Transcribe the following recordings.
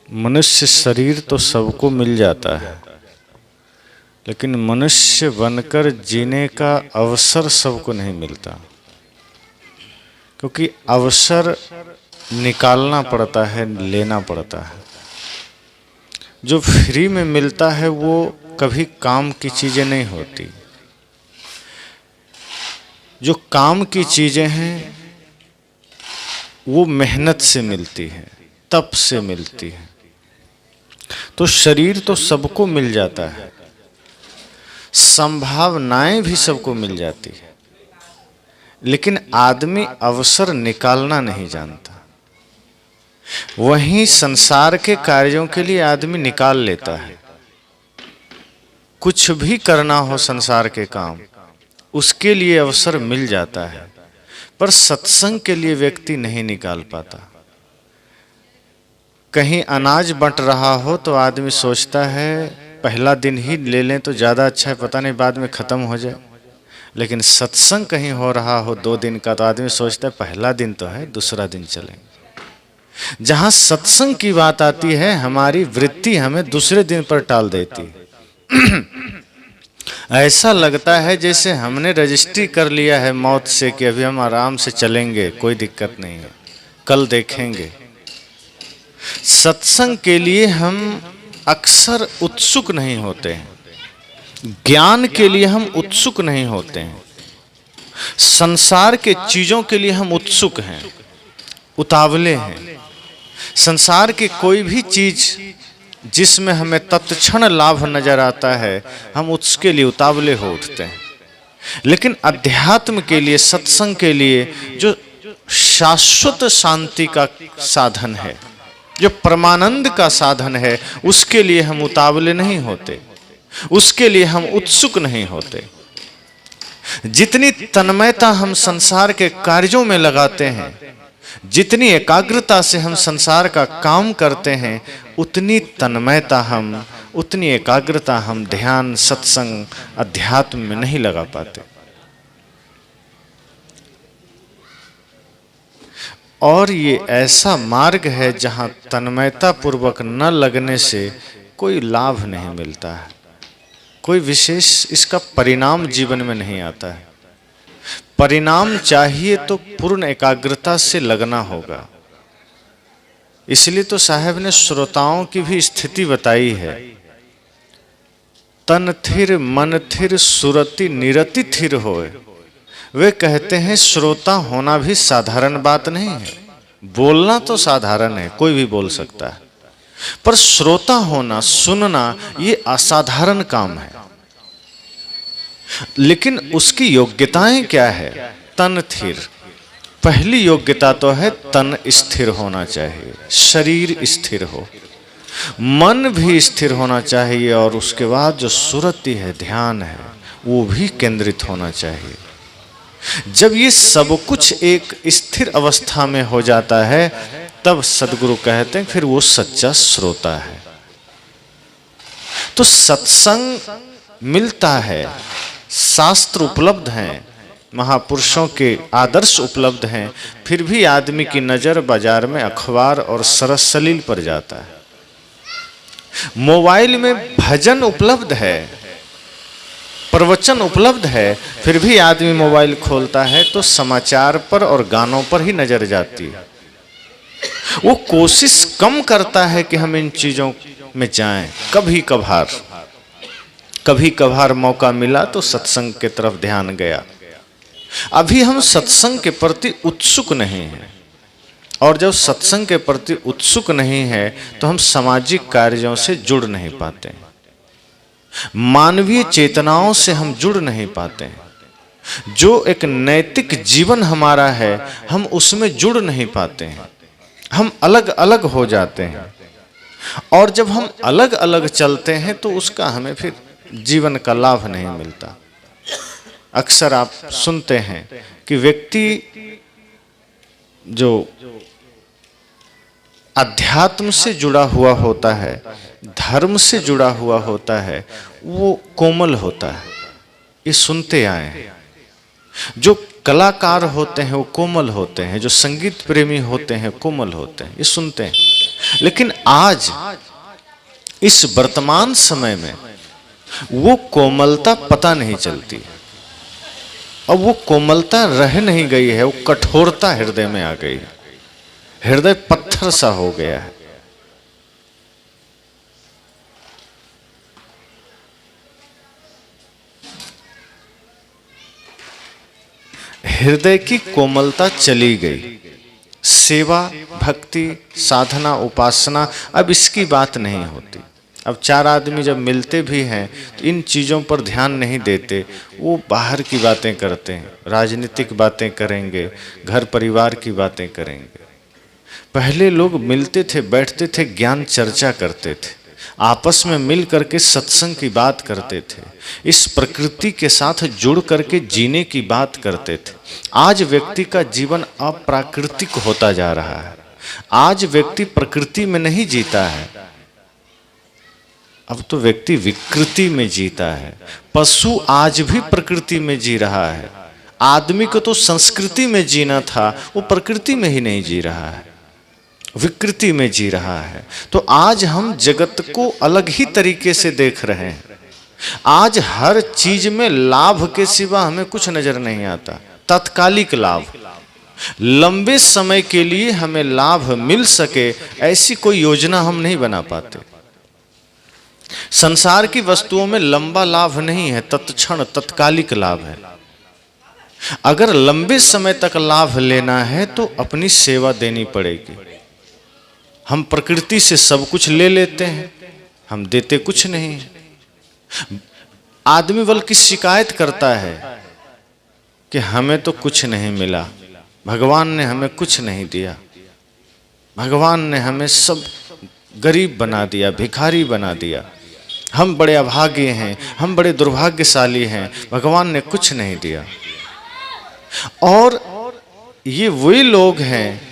मनुष्य शरीर तो सबको मिल जाता है, लेकिन मनुष्य बनकर जीने का अवसर सबको नहीं मिलता, क्योंकि अवसर निकालना पड़ता है, लेना पड़ता है। जो फ्री में मिलता है वो कभी काम की चीज़ें नहीं होती। जो काम की चीज़ें हैं वो मेहनत से मिलती है, तप से मिलती है। तो शरीर तो सबको मिल जाता है, संभावनाएं भी सबको मिल जाती है, लेकिन आदमी अवसर निकालना नहीं जानता। वहीं संसार के कार्यों के लिए आदमी निकाल लेता है। कुछ भी करना हो संसार के काम, उसके लिए अवसर मिल जाता है, पर सत्संग के लिए व्यक्ति नहीं निकाल पाता। कहीं अनाज बंट रहा हो तो आदमी सोचता है पहला दिन ही ले लें तो ज़्यादा अच्छा है, पता नहीं बाद में ख़त्म हो जाए। लेकिन सत्संग कहीं हो रहा हो 2 दिन का तो आदमी सोचता है पहला दिन तो है, दूसरा दिन चलेंगे। जहाँ सत्संग की बात आती है, हमारी वृत्ति हमें दूसरे दिन पर टाल देती है। ऐसा लगता है जैसे हमने रजिस्ट्री कर लिया है मौत से कि अभी हम आराम से चलेंगे, कोई दिक्कत नहीं है, कल देखेंगे। सत्संग के लिए हम अक्सर उत्सुक नहीं होते हैं, ज्ञान के लिए हम उत्सुक नहीं होते हैं, संसार के चीजों के लिए हम उत्सुक हैं, उतावले हैं। संसार की कोई भी चीज जिसमें हमें तत्क्षण लाभ नजर आता है, हम उसके लिए उतावले हो उठते हैं। लेकिन अध्यात्म के लिए, सत्संग के लिए, जो शाश्वत शांति का साधन है, जो परमानंद का साधन है, उसके लिए हम उतावले नहीं होते, उसके लिए हम उत्सुक नहीं होते। जितनी तन्मयता हम संसार के कार्यों में लगाते हैं, जितनी एकाग्रता से हम संसार का काम करते हैं, उतनी तन्मयता हम, उतनी एकाग्रता हम ध्यान, सत्संग, अध्यात्म में नहीं लगा पाते। और ये ऐसा मार्ग है जहाँ तन्मयता पूर्वक न लगने से कोई लाभ नहीं मिलता है, कोई विशेष इसका परिणाम जीवन में नहीं आता है। परिणाम चाहिए तो पूर्ण एकाग्रता से लगना होगा। इसलिए तो साहब ने श्रोताओं की भी स्थिति बताई है, तन थिर मन थिर सुरति निरति थिर होए। वे कहते हैं श्रोता होना भी साधारण बात नहीं है। बोलना तो साधारण है, कोई भी बोल सकता है, पर श्रोता होना, सुनना, ये असाधारण काम है। लेकिन उसकी योग्यताएं क्या है? तन थिर। पहली योग्यता तो है तन स्थिर होना चाहिए, शरीर स्थिर हो, मन भी स्थिर होना चाहिए, और उसके बाद जो सुरति है, ध्यान है, वो भी केंद्रित होना चाहिए। जब ये सब कुछ एक स्थिर अवस्था में हो जाता है, तब सदगुरु कहते हैं फिर वो सच्चा श्रोता है। तो सत्संग मिलता है, शास्त्र उपलब्ध हैं, महापुरुषों के आदर्श उपलब्ध हैं, फिर भी आदमी की नजर बाजार में अखबार और सरसलील पर जाता है। मोबाइल में भजन उपलब्ध है, प्रवचन उपलब्ध है, फिर भी आदमी मोबाइल खोलता है तो समाचार पर और गानों पर ही नजर जाती है। वो कोशिश कम करता है कि हम इन चीजों में जाएं। कभी कभार मौका मिला तो सत्संग के तरफ ध्यान गया। अभी हम सत्संग के प्रति उत्सुक नहीं हैं, और जब सत्संग के प्रति उत्सुक नहीं है तो हम सामाजिक कार्यों से जुड़ नहीं पाते, मानवीय चेतनाओं से हम जुड़ नहीं पाते हैं। जो एक नैतिक जीवन हमारा है, हम उसमें जुड़ नहीं पाते हैं, हम अलग अलग हो जाते हैं। और जब हम अलग अलग चलते हैं तो उसका हमें फिर जीवन का लाभ नहीं मिलता। अक्सर आप सुनते हैं कि व्यक्ति जो अध्यात्म से जुड़ा हुआ होता है, धर्म से जुड़ा हुआ होता है, वो कोमल होता है। ये सुनते आए हैं। जो कलाकार होते हैं वो कोमल होते हैं, जो संगीत प्रेमी होते हैं कोमल होते हैं, ये सुनते हैं। लेकिन आज इस वर्तमान समय में वो कोमलता पता नहीं चलती। अब वो कोमलता रह नहीं गई है, वो कठोरता हृदय में आ गई है। हृदय पत्थर सा हो गया है। हृदय की कोमलता चली गई। सेवा, भक्ति, साधना, उपासना, अब इसकी बात नहीं होती। अब चार आदमी जब मिलते भी हैं तो इन चीज़ों पर ध्यान नहीं देते, वो बाहर की बातें करते हैं, राजनीतिक बातें करेंगे, घर परिवार की बातें करेंगे। पहले लोग मिलते थे, बैठते थे, ज्ञान चर्चा करते थे, आपस में मिल करके सत्संग की बात करते थे, इस प्रकृति के साथ जुड़ करके जीने की बात करते थे। आज व्यक्ति का जीवन अप्राकृतिक होता जा रहा है। आज व्यक्ति प्रकृति में नहीं जीता है, अब तो व्यक्ति विकृति में जीता है। पशु आज भी प्रकृति में जी रहा है। आदमी को तो संस्कृति में जीना था, वो प्रकृति में ही नहीं जी रहा है, विकृति में जी रहा है। तो आज हम जगत को अलग ही तरीके से देख रहे हैं। आज हर चीज में लाभ के सिवा हमें कुछ नजर नहीं आता। तात्कालिक लाभ, लंबे समय के लिए हमें लाभ मिल सके ऐसी कोई योजना हम नहीं बना पाते। संसार की वस्तुओं में लंबा लाभ नहीं है, तत्क्षण तत्कालिक लाभ है। अगर लंबे समय तक लाभ लेना है तो अपनी सेवा देनी पड़ेगी। हम प्रकृति से सब कुछ ले लेते हैं, हम देते कुछ नहीं है। आदमी बल्कि शिकायत करता है कि हमें तो कुछ नहीं मिला, भगवान ने हमें कुछ नहीं दिया, भगवान ने हमें सब गरीब बना दिया, भिखारी बना दिया, हम बड़े अभागे हैं, हम बड़े दुर्भाग्यशाली हैं, भगवान ने कुछ नहीं दिया। और ये वही लोग हैं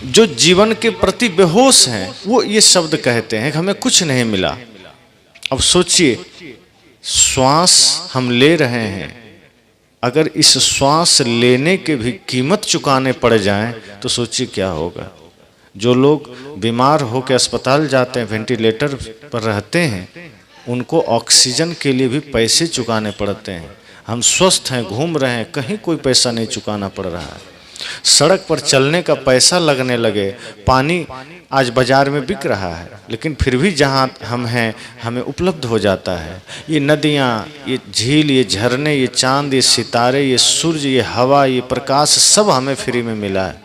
जो जीवन के प्रति बेहोश हैं, वो ये शब्द कहते हैं कि हमें कुछ नहीं मिला। अब सोचिए, श्वास हम ले रहे हैं, अगर इस श्वास लेने के भी कीमत चुकाने पड़ जाएं तो सोचिए क्या होगा। जो लोग बीमार होकर अस्पताल जाते हैं, वेंटिलेटर पर रहते हैं, उनको ऑक्सीजन के लिए भी पैसे चुकाने पड़ते हैं। हम स्वस्थ हैं, घूम रहे हैं, कहीं कोई पैसा नहीं चुकाना पड़ रहा है। सड़क पर चलने का पैसा लगने लगे, पानी आज बाजार में बिक रहा है, लेकिन फिर भी जहाँ हम हैं हमें उपलब्ध हो जाता है। ये नदियाँ, ये झील, ये झरने, ये चांद, ये सितारे, ये सूर्य, ये हवा, ये प्रकाश, सब हमें फ्री में मिला है।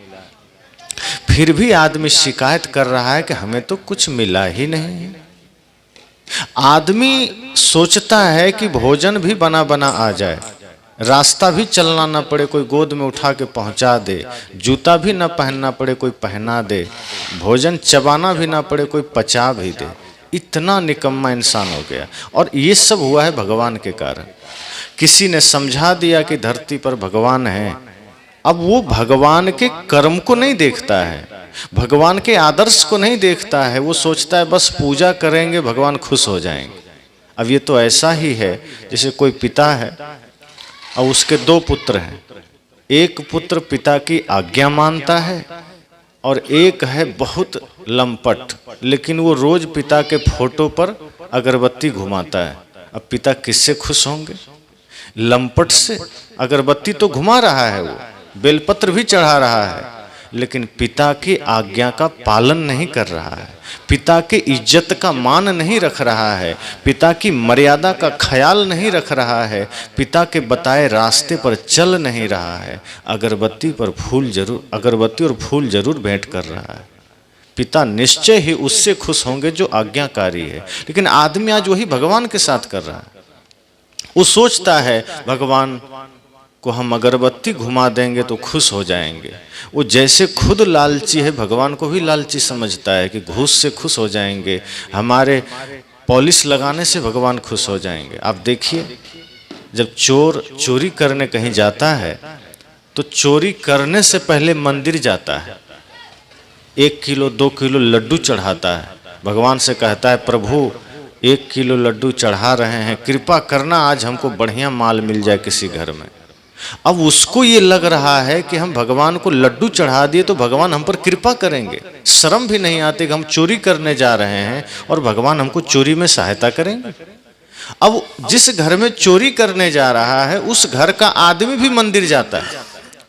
फिर भी आदमी शिकायत कर रहा है कि हमें तो कुछ मिला ही नहीं। आदमी सोचता है कि भोजन भी बना बना आ जाए, रास्ता भी चलना ना पड़े, कोई गोद में उठा के पहुंचा दे, जूता भी ना पहनना पड़े, कोई पहना दे, भोजन चबाना भी ना पड़े, कोई पचा भी दे। इतना निकम्मा इंसान हो गया। और ये सब हुआ है भगवान के कारण। किसी ने समझा दिया कि धरती पर भगवान है, अब वो भगवान के कर्म को नहीं देखता है, भगवान के आदर्श को नहीं देखता है। वो सोचता है बस पूजा करेंगे भगवान खुश हो जाएंगे। अब ये तो ऐसा ही है जैसे कोई पिता है और उसके दो पुत्र हैं। एक पुत्र पिता की आज्ञा मानता है और एक है बहुत लंपट, लेकिन वो रोज पिता के फोटो पर अगरबत्ती घुमाता है। अब पिता किससे खुश होंगे? लंपट से। अगरबत्ती तो घुमा रहा है, वो बेलपत्र भी चढ़ा रहा है, लेकिन पिता की आज्ञा का पालन नहीं कर रहा है, पिता की इज्जत का मान नहीं रख रहा है, पिता की मर्यादा का ख्याल नहीं रख रहा है, पिता के बताए रास्ते पर चल नहीं रहा है। अगरबत्ती और फूल जरूर भेंट कर रहा है। पिता निश्चय ही उससे खुश होंगे जो आज्ञाकारी है, लेकिन आदमी आज वही भगवान के साथ कर रहा है। वो सोचता है भगवान को हम अगरबत्ती घुमा देंगे तो खुश हो जाएंगे। वो जैसे खुद लालची है, भगवान को भी लालची समझता है कि घूस से खुश हो जाएंगे, हमारे पॉलिश लगाने से भगवान खुश हो जाएंगे। आप देखिए, जब चोर चोरी करने कहीं जाता है तो चोरी करने से पहले मंदिर जाता है, 1 किलो 2 किलो लड्डू चढ़ाता है, भगवान से कहता है प्रभु 1 किलो लड्डू चढ़ा रहे हैं, कृपा करना आज हमको बढ़िया माल मिल जाए किसी घर में। अब उसको ये लग रहा है कि हम भगवान को लड्डू चढ़ा दिए तो भगवान हम पर कृपा करेंगे। शर्म भी नहीं आती कि हम चोरी करने जा रहे हैं और भगवान हमको चोरी में सहायता करेंगे। अब जिस घर में चोरी करने जा रहा है उस घर का आदमी भी मंदिर जाता है,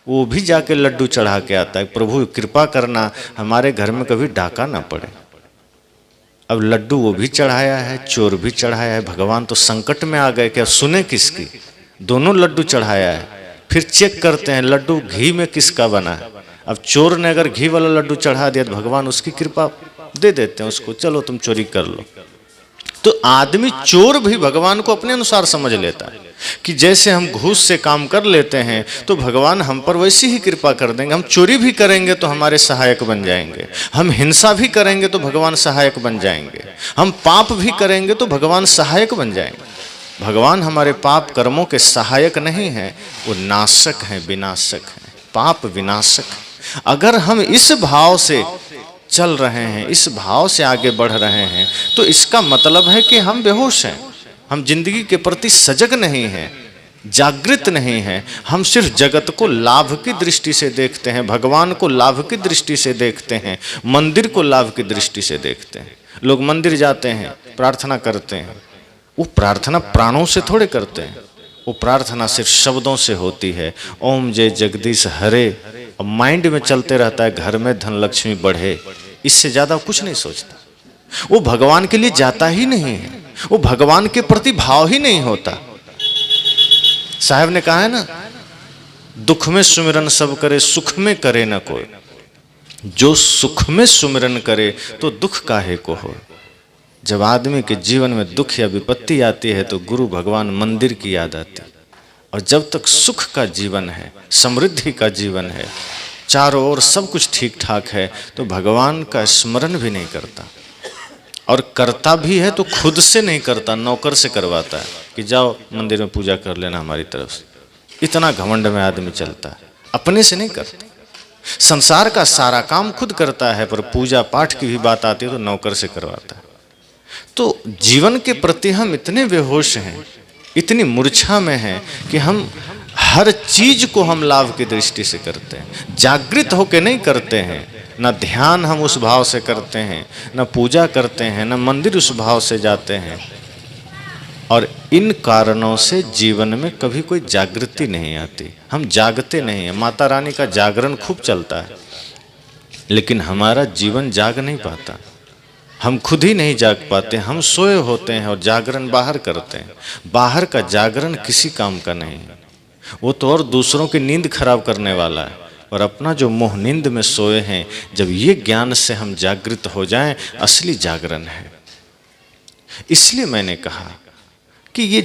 वो भी जाके लड्डू चढ़ा के आता है, प्रभु कृपा करना हमारे घर में कभी डाका ना पड़े। अब लड्डू वो भी चढ़ाया है, चोर भी चढ़ाया है, भगवान तो संकट में आ गए कि अब सुने किसकी। दोनों लड्डू चढ़ाया है, फिर चेक करते हैं लड्डू घी में किसका बना है। अब चोर ने अगर घी वाला लड्डू चढ़ा दिया तो भगवान उसकी कृपा दे देते हैं उसको, चलो तुम चोरी कर लो। तो आदमी चोर भी भगवान को अपने अनुसार समझ लेता है कि जैसे हम घूस से काम कर लेते हैं तो भगवान हम पर वैसी ही कृपा कर देंगे। हम चोरी भी करेंगे तो हमारे सहायक बन जाएंगे, हम हिंसा भी करेंगे तो भगवान सहायक बन जाएंगे, हम पाप भी करेंगे तो भगवान सहायक बन जाएंगे। भगवान हमारे पाप कर्मों के सहायक नहीं हैं, वो नाशक हैं, विनाशक हैं, पाप विनाशक। अगर हम इस भाव से चल रहे हैं, इस भाव से आगे बढ़ रहे हैं, तो इसका मतलब है कि हम बेहोश हैं, हम जिंदगी के प्रति सजग नहीं हैं, जागृत नहीं हैं। हम सिर्फ जगत को लाभ की दृष्टि से देखते हैं, भगवान को लाभ की दृष्टि से देखते हैं, मंदिर को लाभ की दृष्टि से देखते हैं। लोग मंदिर जाते हैं, प्रार्थना करते हैं, वो प्रार्थना प्राणों से थोड़े करते हैं, वो प्रार्थना सिर्फ शब्दों से होती है, ओम जय जगदीश हरे, और माइंड में चलते रहता है घर में धन लक्ष्मी बढ़े, इससे ज्यादा कुछ नहीं सोचता। वो भगवान के लिए जाता ही नहीं है, वो भगवान के प्रति भाव ही नहीं होता। साहब ने कहा है ना, दुख में सुमिरन सब करे, सुख में करे न कोई। जो सुख में सुमिरन करे तो दुख काहे को हो। जब आदमी के जीवन में दुख या विपत्ति आती है तो गुरु भगवान मंदिर की याद आती है। और जब तक सुख का जीवन है, समृद्धि का जीवन है, चारों ओर सब कुछ ठीक ठाक है, तो भगवान का स्मरण भी नहीं करता, और करता भी है तो खुद से नहीं करता, नौकर से करवाता है कि जाओ मंदिर में पूजा कर लेना हमारी तरफ से। इतना घमंड में आदमी चलता है, अपने से नहीं करता। संसार का सारा काम खुद करता है, पर पूजा पाठ की भी बात आती है तो नौकर से करवाता है। तो जीवन के प्रति हम इतने बेहोश हैं, इतनी मूर्छा में हैं कि हम हर चीज को हम लाभ की दृष्टि से करते हैं, जागृत होकर नहीं करते हैं। न ध्यान हम उस भाव से करते हैं, न पूजा करते हैं, न मंदिर उस भाव से जाते हैं। और इन कारणों से जीवन में कभी कोई जागृति नहीं आती, हम जागते नहीं हैं। माता रानी का जागरण खूब चलता है, लेकिन हमारा जीवन जाग नहीं पाता, हम खुद ही नहीं जाग पाते, हम सोए होते हैं और जागरण बाहर करते हैं। बाहर का जागरण किसी काम का नहीं है, वो तो और दूसरों की नींद खराब करने वाला है। और अपना जो मोह नींद में सोए हैं, जब ये ज्ञान से हम जागृत हो जाएं, असली जागरण है। इसलिए मैंने कहा कि ये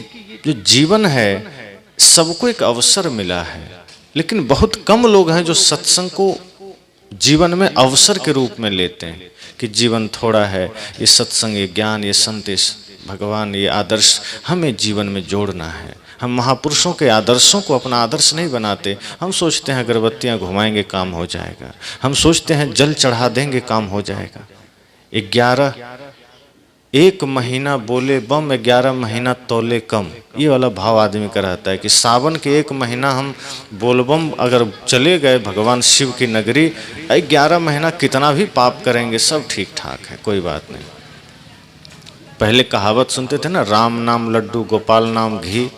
जो जीवन है, सबको एक अवसर मिला है, लेकिन बहुत कम लोग हैं जो सत्संग को जीवन में अवसर के रूप में लेते हैं कि जीवन थोड़ा है, ये सत्संग, ये ज्ञान, ये संदेश, भगवान, ये आदर्श हमें जीवन में जोड़ना है। हम महापुरुषों के आदर्शों को अपना आदर्श नहीं बनाते। हम सोचते हैं अगरबत्तियाँ घुमाएंगे काम हो जाएगा, हम सोचते हैं जल चढ़ा देंगे काम हो जाएगा। 1 महीना बोले बम, 11 महीना तोले कम, ये वाला भाव आदमी का रहता है कि सावन के 1 महीना हम बोलबम अगर चले गए भगवान शिव की नगरी, 11 महीना कितना भी पाप करेंगे सब ठीक ठाक है, कोई बात नहीं। पहले कहावत सुनते थे ना, राम नाम लड्डू, गोपाल नाम घी,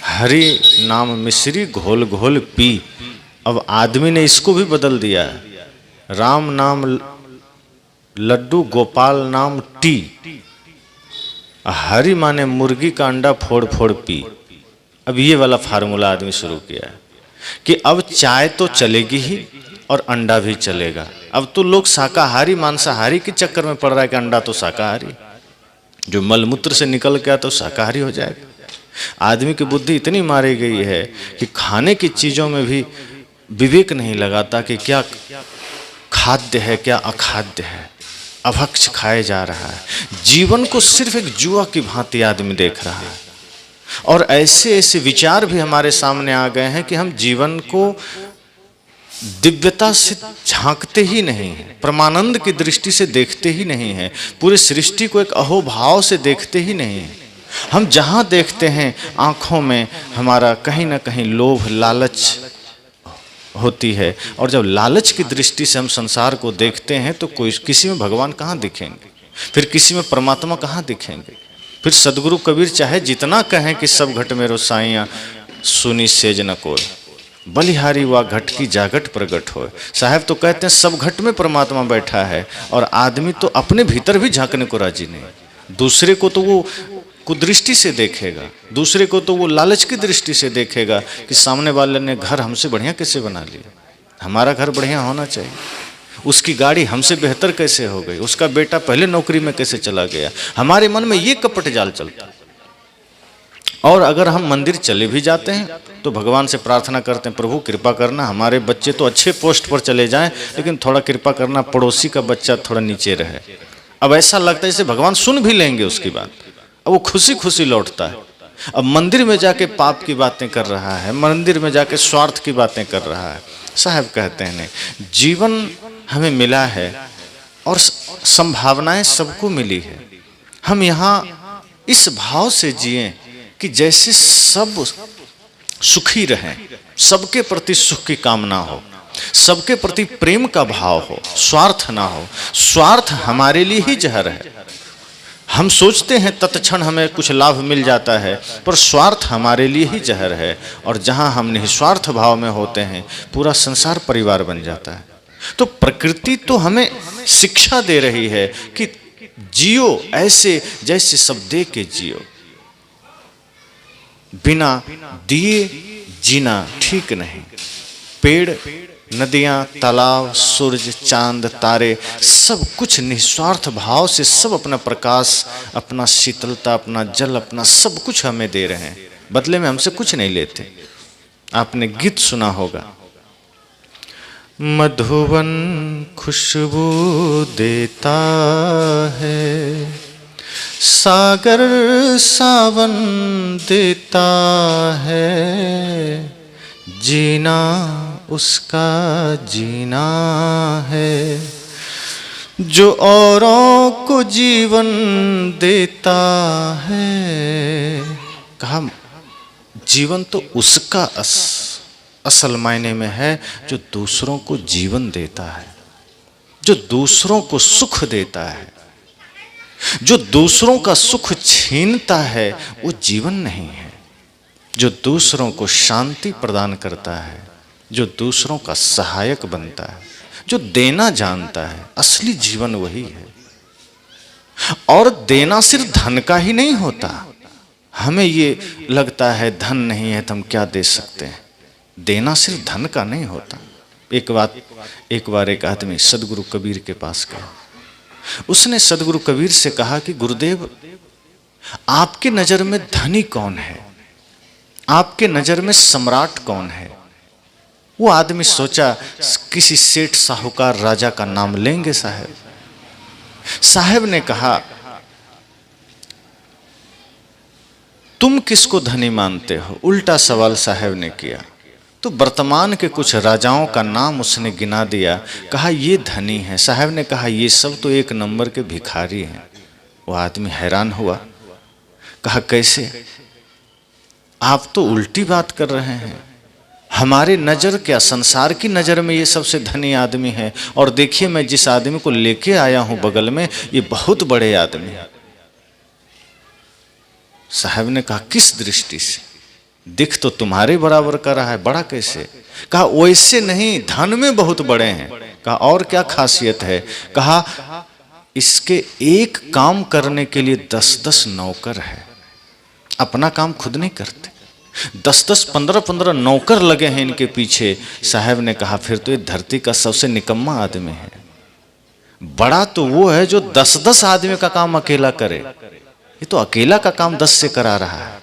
हरि नाम मिश्री, घोल घोल पी। अब आदमी ने इसको भी बदल दिया है, राम नाम लड्डू, गोपाल नाम टी, हरि माने मुर्गी का अंडा फोड़ फोड़ पी। अब ये वाला फार्मूला आदमी शुरू किया है कि अब चाय तो चलेगी ही और अंडा भी चलेगा। अब तो लोग शाकाहारी मांसाहारी के चक्कर में पड़ रहा है कि अंडा तो शाकाहारी, जो मलमूत्र से निकल गया तो शाकाहारी हो जाएगा। आदमी की बुद्धि इतनी मारी गई है कि खाने की चीज़ों में भी विवेक नहीं लगाता कि क्या खाद्य है, क्या अखाद्य है, अभक्ष खाए जा रहा है। जीवन को सिर्फ एक जुआ की भांति आदमी देख रहा है। और ऐसे ऐसे विचार भी हमारे सामने आ गए हैं कि हम जीवन को दिव्यता से झांकते ही नहीं हैं, परमानंद की दृष्टि से देखते ही नहीं हैं, पूरे सृष्टि को एक अहोभाव से देखते ही नहीं हैं। हम जहाँ देखते हैं आँखों में हमारा कहीं ना कहीं लोभ लालच होती है, और जब लालच की दृष्टि से हम संसार को देखते हैं तो कोई किसी में भगवान कहाँ दिखेंगे, फिर किसी में परमात्मा कहाँ दिखेंगे। फिर सदगुरु कबीर चाहे जितना कहें कि सब घट मेरो साइयाँ सुनी सेज न कोय, बलिहारी वा घट की जागट प्रगट हो। साहब तो कहते हैं सब घट में परमात्मा बैठा है, और आदमी तो अपने भीतर भी झांकने को राजी नहीं। दूसरे को तो वो कुदृष्टि से देखेगा, दूसरे को तो वो लालच की दृष्टि से देखेगा कि सामने वाले ने घर हमसे बढ़िया कैसे बना लिया, हमारा घर बढ़िया होना चाहिए, उसकी गाड़ी हमसे बेहतर कैसे हो गई, उसका बेटा पहले नौकरी में कैसे चला गया। हमारे मन में ये कपट जाल चलता। और अगर हम मंदिर चले भी जाते हैं तो भगवान से प्रार्थना करते हैं, प्रभु कृपा करना हमारे बच्चे तो अच्छे पोस्ट पर चले जाएं, लेकिन थोड़ा कृपा करना पड़ोसी का बच्चा थोड़ा नीचे रहे। अब ऐसा लगता है जैसे भगवान सुन भी लेंगे उसकी बात, अब वो खुशी खुशी लौटता है। अब मंदिर में जाके पाप की बातें कर रहा है, मंदिर में जाके स्वार्थ की बातें कर रहा है। साहब कहते हैं नहीं, जीवन हमें मिला है और संभावनाएं सबको मिली है। हम यहाँ इस भाव से जिए कि जैसे सब सुखी रहें, सबके प्रति सुख की कामना हो, सबके प्रति प्रेम का भाव हो, स्वार्थ ना हो। स्वार्थ हमारे लिए ही जहर है। हम सोचते हैं तत्क्षण हमें कुछ लाभ मिल जाता है, पर स्वार्थ हमारे लिए ही जहर है। और जहाँ हम निस्वार्थ भाव में होते हैं, पूरा संसार परिवार बन जाता है। तो प्रकृति तो हमें शिक्षा दे रही है कि जियो ऐसे जैसे सब दे के जियो, बिना दिए जीना ठीक नहीं। पेड़, नदियाँ, तालाब, सूरज, चांद, तारे, सब कुछ निस्वार्थ भाव से सब अपना प्रकाश, अपना शीतलता, अपना जल, अपना सब कुछ हमें दे रहे हैं, बदले में हमसे कुछ नहीं लेते। आपने गीत सुना होगा, मधुवन खुशबू देता है, सागर सावन देता है, जीना उसका जीना है, जो औरों को जीवन देता है। कहा जीवन तो उसका असल मायने में है जो दूसरों को जीवन देता है, जो दूसरों को सुख देता है। जो दूसरों का सुख छीनता है वो जीवन नहीं है। जो दूसरों को शांति प्रदान करता है, जो दूसरों का सहायक बनता है, जो देना जानता है, असली जीवन वही है। और देना सिर्फ धन का ही नहीं होता। हमें ये लगता है धन नहीं है तो हम क्या दे सकते हैं। देना सिर्फ धन का नहीं होता। एक बार एक आदमी सदगुरु कबीर के पास गया। उसने सदगुरु कबीर से कहा कि गुरुदेव, आपके नजर में धनी कौन है, आपके नजर में सम्राट कौन है। वो आदमी सोचा किसी सेठ, साहूकार, राजा का नाम लेंगे साहब। साहब ने कहा तुम किसको धनी मानते हो। उल्टा सवाल साहब ने किया। तो वर्तमान के कुछ राजाओं का नाम उसने गिना दिया। कहा ये धनी है। साहब ने कहा ये सब तो एक नंबर के भिखारी हैं। वो आदमी हैरान हुआ। कहा कैसे, आप तो उल्टी बात कर रहे हैं। हमारे नज़र क्या, संसार की नज़र में ये सबसे धनी आदमी है। और देखिए मैं जिस आदमी को लेके आया हूं बगल में, ये बहुत बड़े आदमी है। साहब ने कहा किस दृष्टि से, दिख तो तुम्हारे बराबर का रहा है, बड़ा कैसे। कहा वैसे नहीं, धन में बहुत बड़े हैं। कहा और क्या खासियत है। कहा इसके एक काम करने के लिए 10-10 नौकर है, अपना काम खुद नहीं करते। 10-10, 15-15 नौकर लगे हैं इनके पीछे। साहब ने कहा फिर तो ये धरती का सबसे निकम्मा आदमी है। बड़ा तो वो है जो 10-10 आदमी का काम अकेला करे। ये तो अकेला का काम 10 से करा रहा है,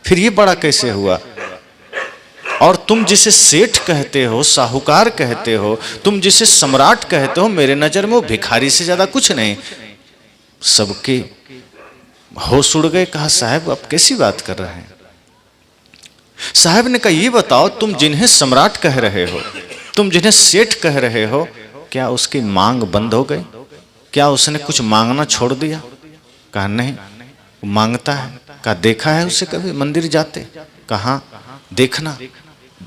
फिर ये बड़ा कैसे हुआ। और तुम जिसे सेठ कहते हो, साहूकार कहते हो, तुम जिसे सम्राट कहते हो, मेरे नजर में वो भिखारी से ज्यादा कुछ नहीं। सबके होश उड़ गए। कहा साहब आप कैसी बात कर रहे हैं। साहब ने कहा ये बताओ, तुम जिन्हें सम्राट कह रहे हो, तुम जिन्हें सेठ कह रहे हो, क्या उसकी मांग बंद हो गई, क्या उसने कुछ मांगना छोड़ दिया। कहा नहीं, वो मांगता है। कहा देखा है उसे कभी मंदिर जाते? कहाँ देखना,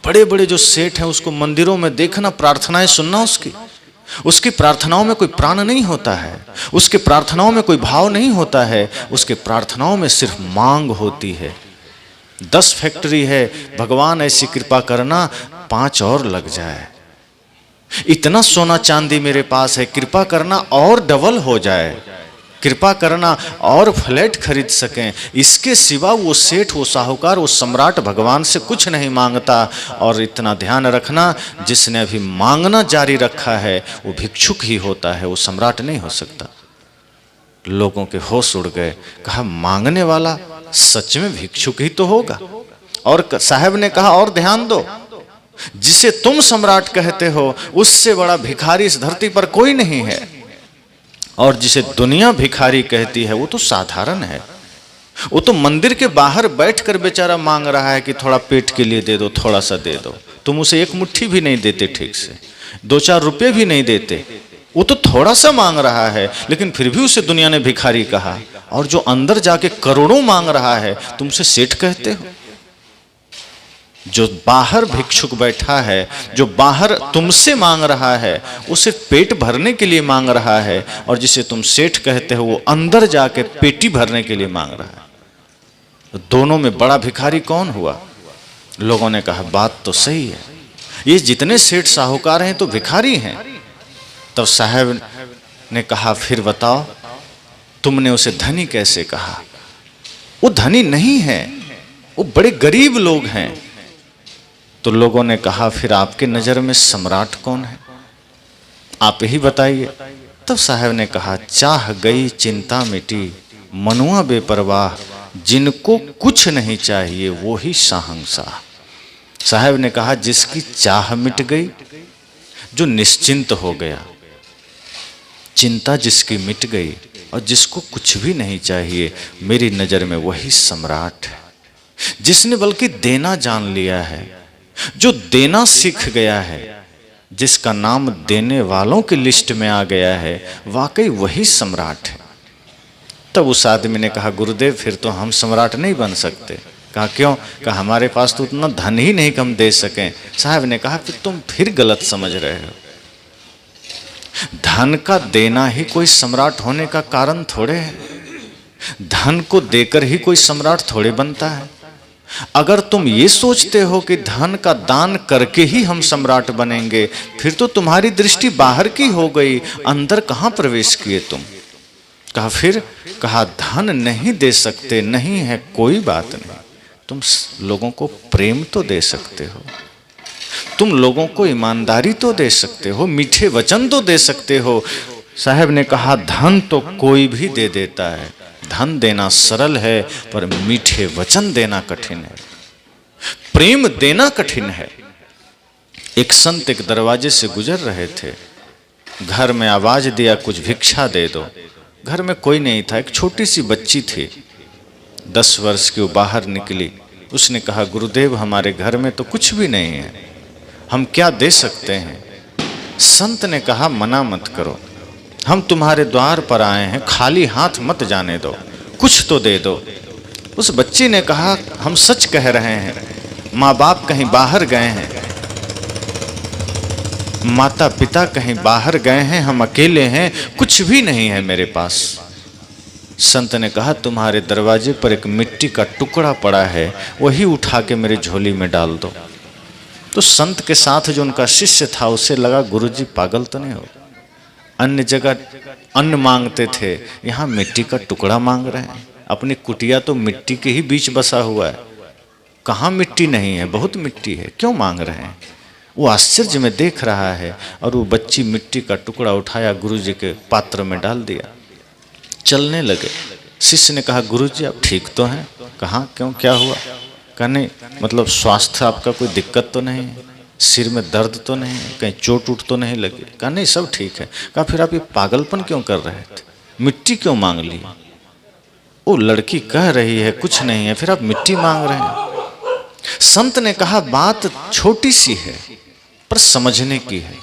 बड़े बड़े जो सेठ हैं उसको मंदिरों में देखना, प्रार्थनाएं सुनना उसकी प्रार्थनाओं में कोई प्राण नहीं होता है, उसके प्रार्थनाओं में कोई भाव नहीं होता है, उसके प्रार्थनाओं में सिर्फ मांग होती है। 10 फैक्ट्री है, भगवान ऐसी कृपा करना 5 और लग जाए, इतना सोना चांदी मेरे पास है, कृपा करना और डबल हो जाए, कृपा करना और फ्लैट खरीद सकें। इसके सिवा वो सेठ, वो साहूकार, वो सम्राट भगवान से कुछ नहीं मांगता। और इतना ध्यान रखना, जिसने अभी मांगना जारी रखा है वो भिक्षुक ही होता है, वो सम्राट नहीं हो सकता। लोगों के होश उड़ गए, कहा मांगने वाला सच में भिक्षुक ही तो होगा। और साहब ने कहा और ध्यान दो, जिसे तुम सम्राट कहते हो उससे बड़ा भिखारी इस धरती पर कोई नहीं है, और जिसे दुनिया भिखारी कहती है वो तो साधारण है, वो तो मंदिर के बाहर बैठकर बेचारा मांग रहा है कि थोड़ा पेट के लिए दे दो, थोड़ा सा दे दो। तुम उसे एक मुट्ठी भी नहीं देते, ठीक से 2-4 रुपए भी नहीं देते, वो तो थोड़ा सा मांग रहा है, लेकिन फिर भी उसे दुनिया ने भिखारी कहा। और जो अंदर जाके करोड़ों मांग रहा है तुमसे सेठ कहते हो। जो बाहर भिक्षुक बैठा है, जो बाहर तुमसे मांग रहा है, वो सिर्फ पेट भरने के लिए मांग रहा है, और जिसे तुम सेठ कहते हो वो अंदर जाके पेटी भरने के लिए मांग रहा है। तो दोनों में बड़ा भिखारी कौन हुआ? लोगों ने कहा बात तो सही है, ये जितने सेठ साहूकार हैं तो भिखारी हैं। तब साहब ने कहा फिर बताओ, तुमने उसे धनी कैसे कहा? वो धनी नहीं है, वो बड़े गरीब लोग हैं। तो लोगों ने कहा फिर आपके नजर में सम्राट कौन है, आप ही बताइए। तब साहब ने कहा चाह गई चिंता मिटी, मनुआ बेपरवाह, जिनको कुछ नहीं चाहिए वो ही शाहंशाह। साहब ने कहा जिसकी चाह मिट गई, जो निश्चिंत हो गया, चिंता जिसकी मिट गई और जिसको कुछ भी नहीं चाहिए, मेरी नजर में वही सम्राट है। जिसने बल्कि देना जान लिया है, जो देना सीख गया है, जिसका नाम देने वालों की लिस्ट में आ गया है, वाकई वही सम्राट है। तब उस आदमी ने कहा गुरुदेव फिर तो हम सम्राट नहीं बन सकते। कहा क्यों? कहा हमारे पास तो उतना धन ही नहीं कि हम दे सकें। साहब ने कहा फिर तुम फिर गलत समझ रहे हो, धन का देना ही कोई सम्राट होने का कारण थोड़े है, धन को देकर ही कोई सम्राट थोड़े बनता है। अगर तुम ये सोचते हो कि धन का दान करके ही हम सम्राट बनेंगे, फिर तो तुम्हारी दृष्टि बाहर की हो गई, अंदर कहाँ प्रवेश किए तुम। कहा फिर? कहा धन नहीं दे सकते नहीं है कोई बात नहीं, तुम लोगों को प्रेम तो दे सकते हो, तुम लोगों को ईमानदारी तो दे सकते हो, मीठे वचन तो दे सकते हो। साहब ने कहा धन तो कोई भी दे देता है, धन देना सरल है पर मीठे वचन देना कठिन है, प्रेम देना कठिन है। एक संत एक दरवाजे से गुजर रहे थे, घर में आवाज दिया कुछ भिक्षा दे दो। घर में कोई नहीं था, एक छोटी सी बच्ची थी 10 वर्ष की, वो बाहर निकली। उसने कहा गुरुदेव हमारे घर में तो कुछ भी नहीं है, हम क्या दे सकते हैं? संत ने कहा मना मत करो, हम तुम्हारे द्वार पर आए हैं, खाली हाथ मत जाने दो, कुछ तो दे दो। उस बच्ची ने कहा हम सच कह रहे हैं, माँ बाप कहीं बाहर गए हैं, माता पिता कहीं बाहर गए हैं, हम अकेले हैं, कुछ भी नहीं है मेरे पास। संत ने कहा तुम्हारे दरवाजे पर एक मिट्टी का टुकड़ा पड़ा है, वही उठा के मेरी झोली में डाल दो। तो संत के साथ जो उनका शिष्य था उसे लगा गुरुजी पागल तो नहीं हो, अन्य जगह अन्न मांगते थे, यहाँ मिट्टी का टुकड़ा मांग रहे हैं। अपनी कुटिया तो मिट्टी के ही बीच बसा हुआ है, कहाँ मिट्टी नहीं है, बहुत मिट्टी है, क्यों मांग रहे हैं? वो आश्चर्य में देख रहा है। और वो बच्ची मिट्टी का टुकड़ा उठाया, गुरुजी के पात्र में डाल दिया, चलने लगे। शिष्य ने कहा गुरुजी आप ठीक तो हैं? कहाँ क्यों, क्या हुआ? कहा नहीं मतलब स्वास्थ्य आपका कोई दिक्कत तो नहीं है, सिर में दर्द तो नहीं है, कहीं चोट उठ तो नहीं लगी? कहा नहीं सब ठीक है। कहा फिर आप ये पागलपन क्यों कर रहे थे, मिट्टी क्यों मांग ली? वो लड़की कह रही है कुछ नहीं है, फिर आप मिट्टी मांग रहे हैं। संत ने कहा बात छोटी सी है पर समझने की है।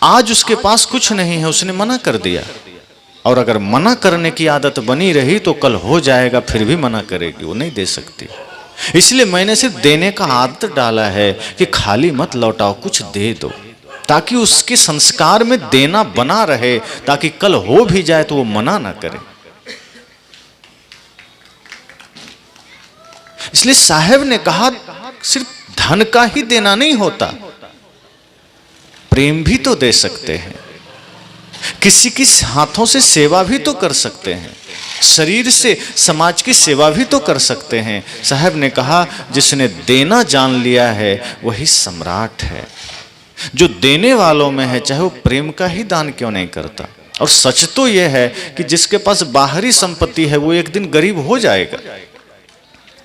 आज उसके पास कुछ नहीं है, उसने मना कर दिया, और अगर मना करने की आदत बनी रही तो कल हो जाएगा फिर भी मना करेगी, वो नहीं दे सकती। इसलिए मैंने सिर्फ देने का आदत डाला है कि खाली मत लौटाओ, कुछ दे दो, ताकि उसके संस्कार में देना बना रहे, ताकि कल हो भी जाए तो वो मना ना करे। इसलिए साहब ने कहा सिर्फ धन का ही देना नहीं होता, प्रेम भी तो दे सकते हैं, किसी की हाथों से सेवा भी तो कर सकते हैं, शरीर से समाज की सेवा भी तो कर सकते हैं। साहब ने कहा जिसने देना जान लिया है वही सम्राट है। जो देने वालों में है चाहे वो प्रेम का ही दान क्यों नहीं करता। और सच तो यह है कि जिसके पास बाहरी संपत्ति है वो एक दिन गरीब हो जाएगा।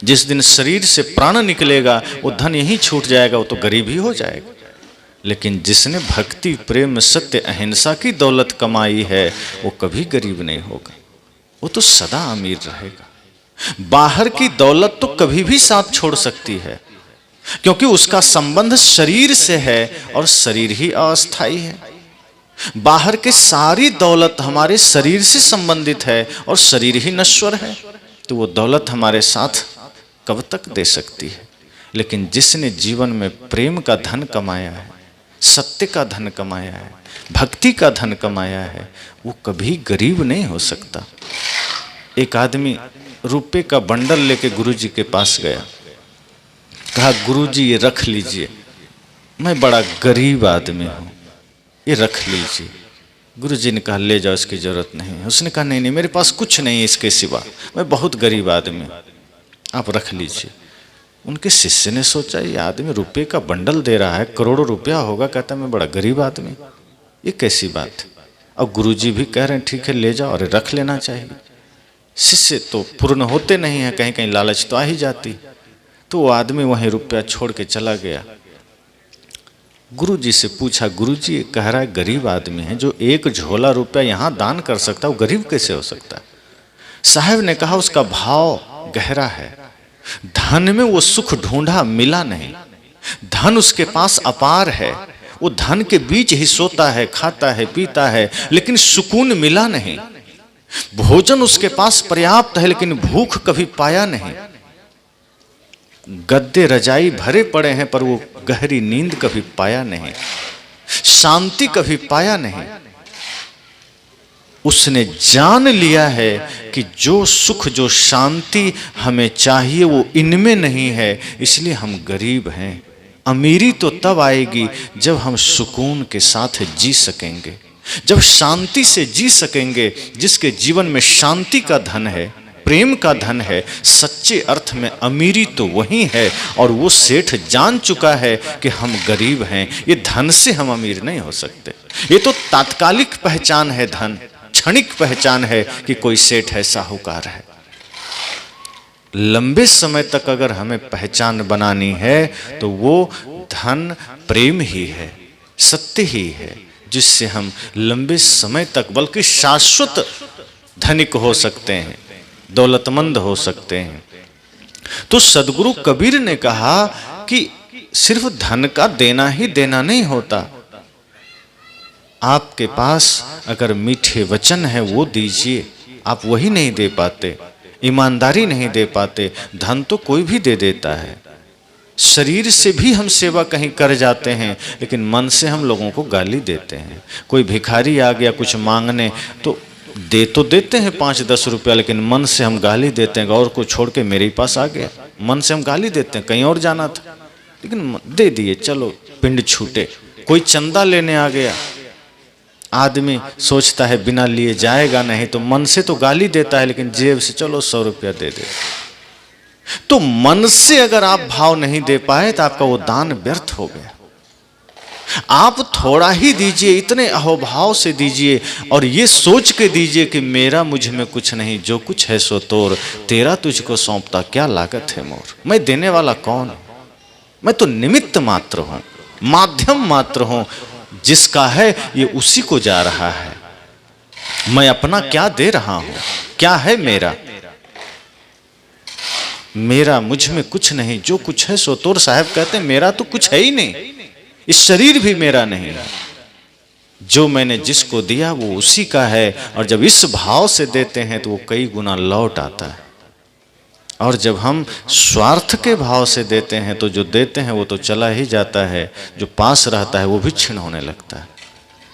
जिस दिन शरीर से प्राण निकलेगा वो धन यहीं छूट जाएगा, वो तो गरीब ही हो जाएगा। लेकिन जिसने भक्ति प्रेम सत्य अहिंसा की दौलत कमाई है वो कभी गरीब नहीं होगा, वो तो सदा अमीर रहेगा। बाहर की दौलत तो कभी भी साथ छोड़ सकती है, क्योंकि उसका संबंध शरीर से है और शरीर ही अस्थाई है। बाहर की सारी दौलत हमारे शरीर से संबंधित है और शरीर ही नश्वर है, तो वो दौलत हमारे साथ कब तक दे सकती है। लेकिन जिसने जीवन में प्रेम का धन कमाया है, सत्य का धन कमाया है, भक्ति का धन कमाया है, वो कभी गरीब नहीं हो सकता। एक आदमी रुपए का बंडल लेके गुरुजी के पास गया, कहा गुरुजी ये रख लीजिए, मैं बड़ा गरीब आदमी हूँ, ये रख लीजिए। गुरुजी ने कहा ले जाओ, इसकी जरूरत नहीं है। उसने कहा नहीं नहीं, मेरे पास कुछ नहीं है इसके सिवा, मैं बहुत गरीब आदमी हूँ, आप रख लीजिए। उनके शिष्य ने सोचा ये आदमी रुपए का बंडल दे रहा है, करोड़ों रुपया होगा, कहता है मैं बड़ा गरीब आदमी, ये कैसी बात है। और गुरुजी भी कह रहे हैं ठीक है ले जाओ, अरे रख लेना चाहिए। शिष्य तो पूर्ण होते नहीं है, कहीं कहीं लालच तो आ ही जाती। तो वो आदमी वहीं रुपया छोड़ के चला गया। गुरुजी से पूछा गुरुजी ये कह रहा है गरीब आदमी है, जो एक झोला रुपया यहाँ दान कर सकता है वो गरीब कैसे हो सकता है। साहब ने कहा उसका भाव गहरा है, धन में वो सुख ढूंढा मिला नहीं, धन उसके पास अपार है, वो धन के बीच ही सोता है, खाता है, पीता है, लेकिन सुकून मिला नहीं। भोजन उसके पास पर्याप्त है लेकिन भूख कभी पाया नहीं। गद्दे रजाई भरे पड़े हैं पर वो गहरी नींद कभी पाया नहीं, शांति कभी पाया नहीं। उसने जान लिया है कि जो सुख जो शांति हमें चाहिए वो इनमें नहीं है, इसलिए हम गरीब हैं। अमीरी तो तब आएगी जब हम सुकून के साथ जी सकेंगे, जब शांति से जी सकेंगे। जिसके जीवन में शांति का धन है, प्रेम का धन है, सच्चे अर्थ में अमीरी तो वही है। और वो सेठ जान चुका है कि हम गरीब हैं, ये धन से हम अमीर नहीं हो सकते। ये तो तात्कालिक पहचान है, धन क्षणिक पहचान है कि कोई सेठ है, साहूकार है। लंबे समय तक अगर हमें पहचान बनानी है तो वो धन प्रेम ही है, सत्य ही है, जिससे हम लंबे समय तक बल्कि शाश्वत धनिक हो सकते हैं, दौलतमंद हो सकते हैं। तो सदगुरु कबीर ने कहा कि सिर्फ धन का देना ही देना नहीं होता, आपके पास अगर मीठे वचन है वो दीजिए। आप वही नहीं दे पाते, ईमानदारी नहीं दे पाते, धन तो कोई भी दे देता है। शरीर से भी हम सेवा कहीं कर जाते हैं लेकिन मन से हम लोगों को गाली देते हैं। कोई भिखारी आ गया कुछ मांगने तो देते हैं 5-10 रुपया, लेकिन मन से हम गाली देते हैं। और को छोड़ के मेरे ही पास आ गया, मन से हम गाली देते हैं, कहीं और जाना था लेकिन दे दिए, चलो पिंड छूटे। कोई चंदा लेने आ गया, आदमी सोचता है बिना लिए जाएगा नहीं, तो मन से तो गाली देता है लेकिन जेब से चलो 100 रुपया दे दे। तो मन से अगर आप भाव नहीं दे पाए तो आपका वो दान व्यर्थ हो गया। आप थोड़ा ही दीजिए, इतने अहोभाव से दीजिए और ये सोच के दीजिए कि मेरा मुझ में कुछ नहीं, जो कुछ है सो तोर, तेरा तुझको सौंपता क्या लागत है मोर। मैं देने वाला कौन, मैं तो निमित्त मात्र हूं, माध्यम मात्र हूं। जिसका है ये उसी को जा रहा है, मैं अपना क्या दे रहा हूं, क्या है मेरा, मेरा मुझ में कुछ नहीं, जो कुछ है सो तोर। साहब कहते हैं मेरा तो कुछ है ही नहीं, इस शरीर भी मेरा नहीं है। जो मैंने जिसको दिया वो उसी का है, और जब इस भाव से देते हैं तो वो कई गुना लौट आता है। और जब हम स्वार्थ के भाव से देते हैं तो जो देते हैं वो तो चला ही जाता है, जो पास रहता है वो भी क्षीण होने लगता है।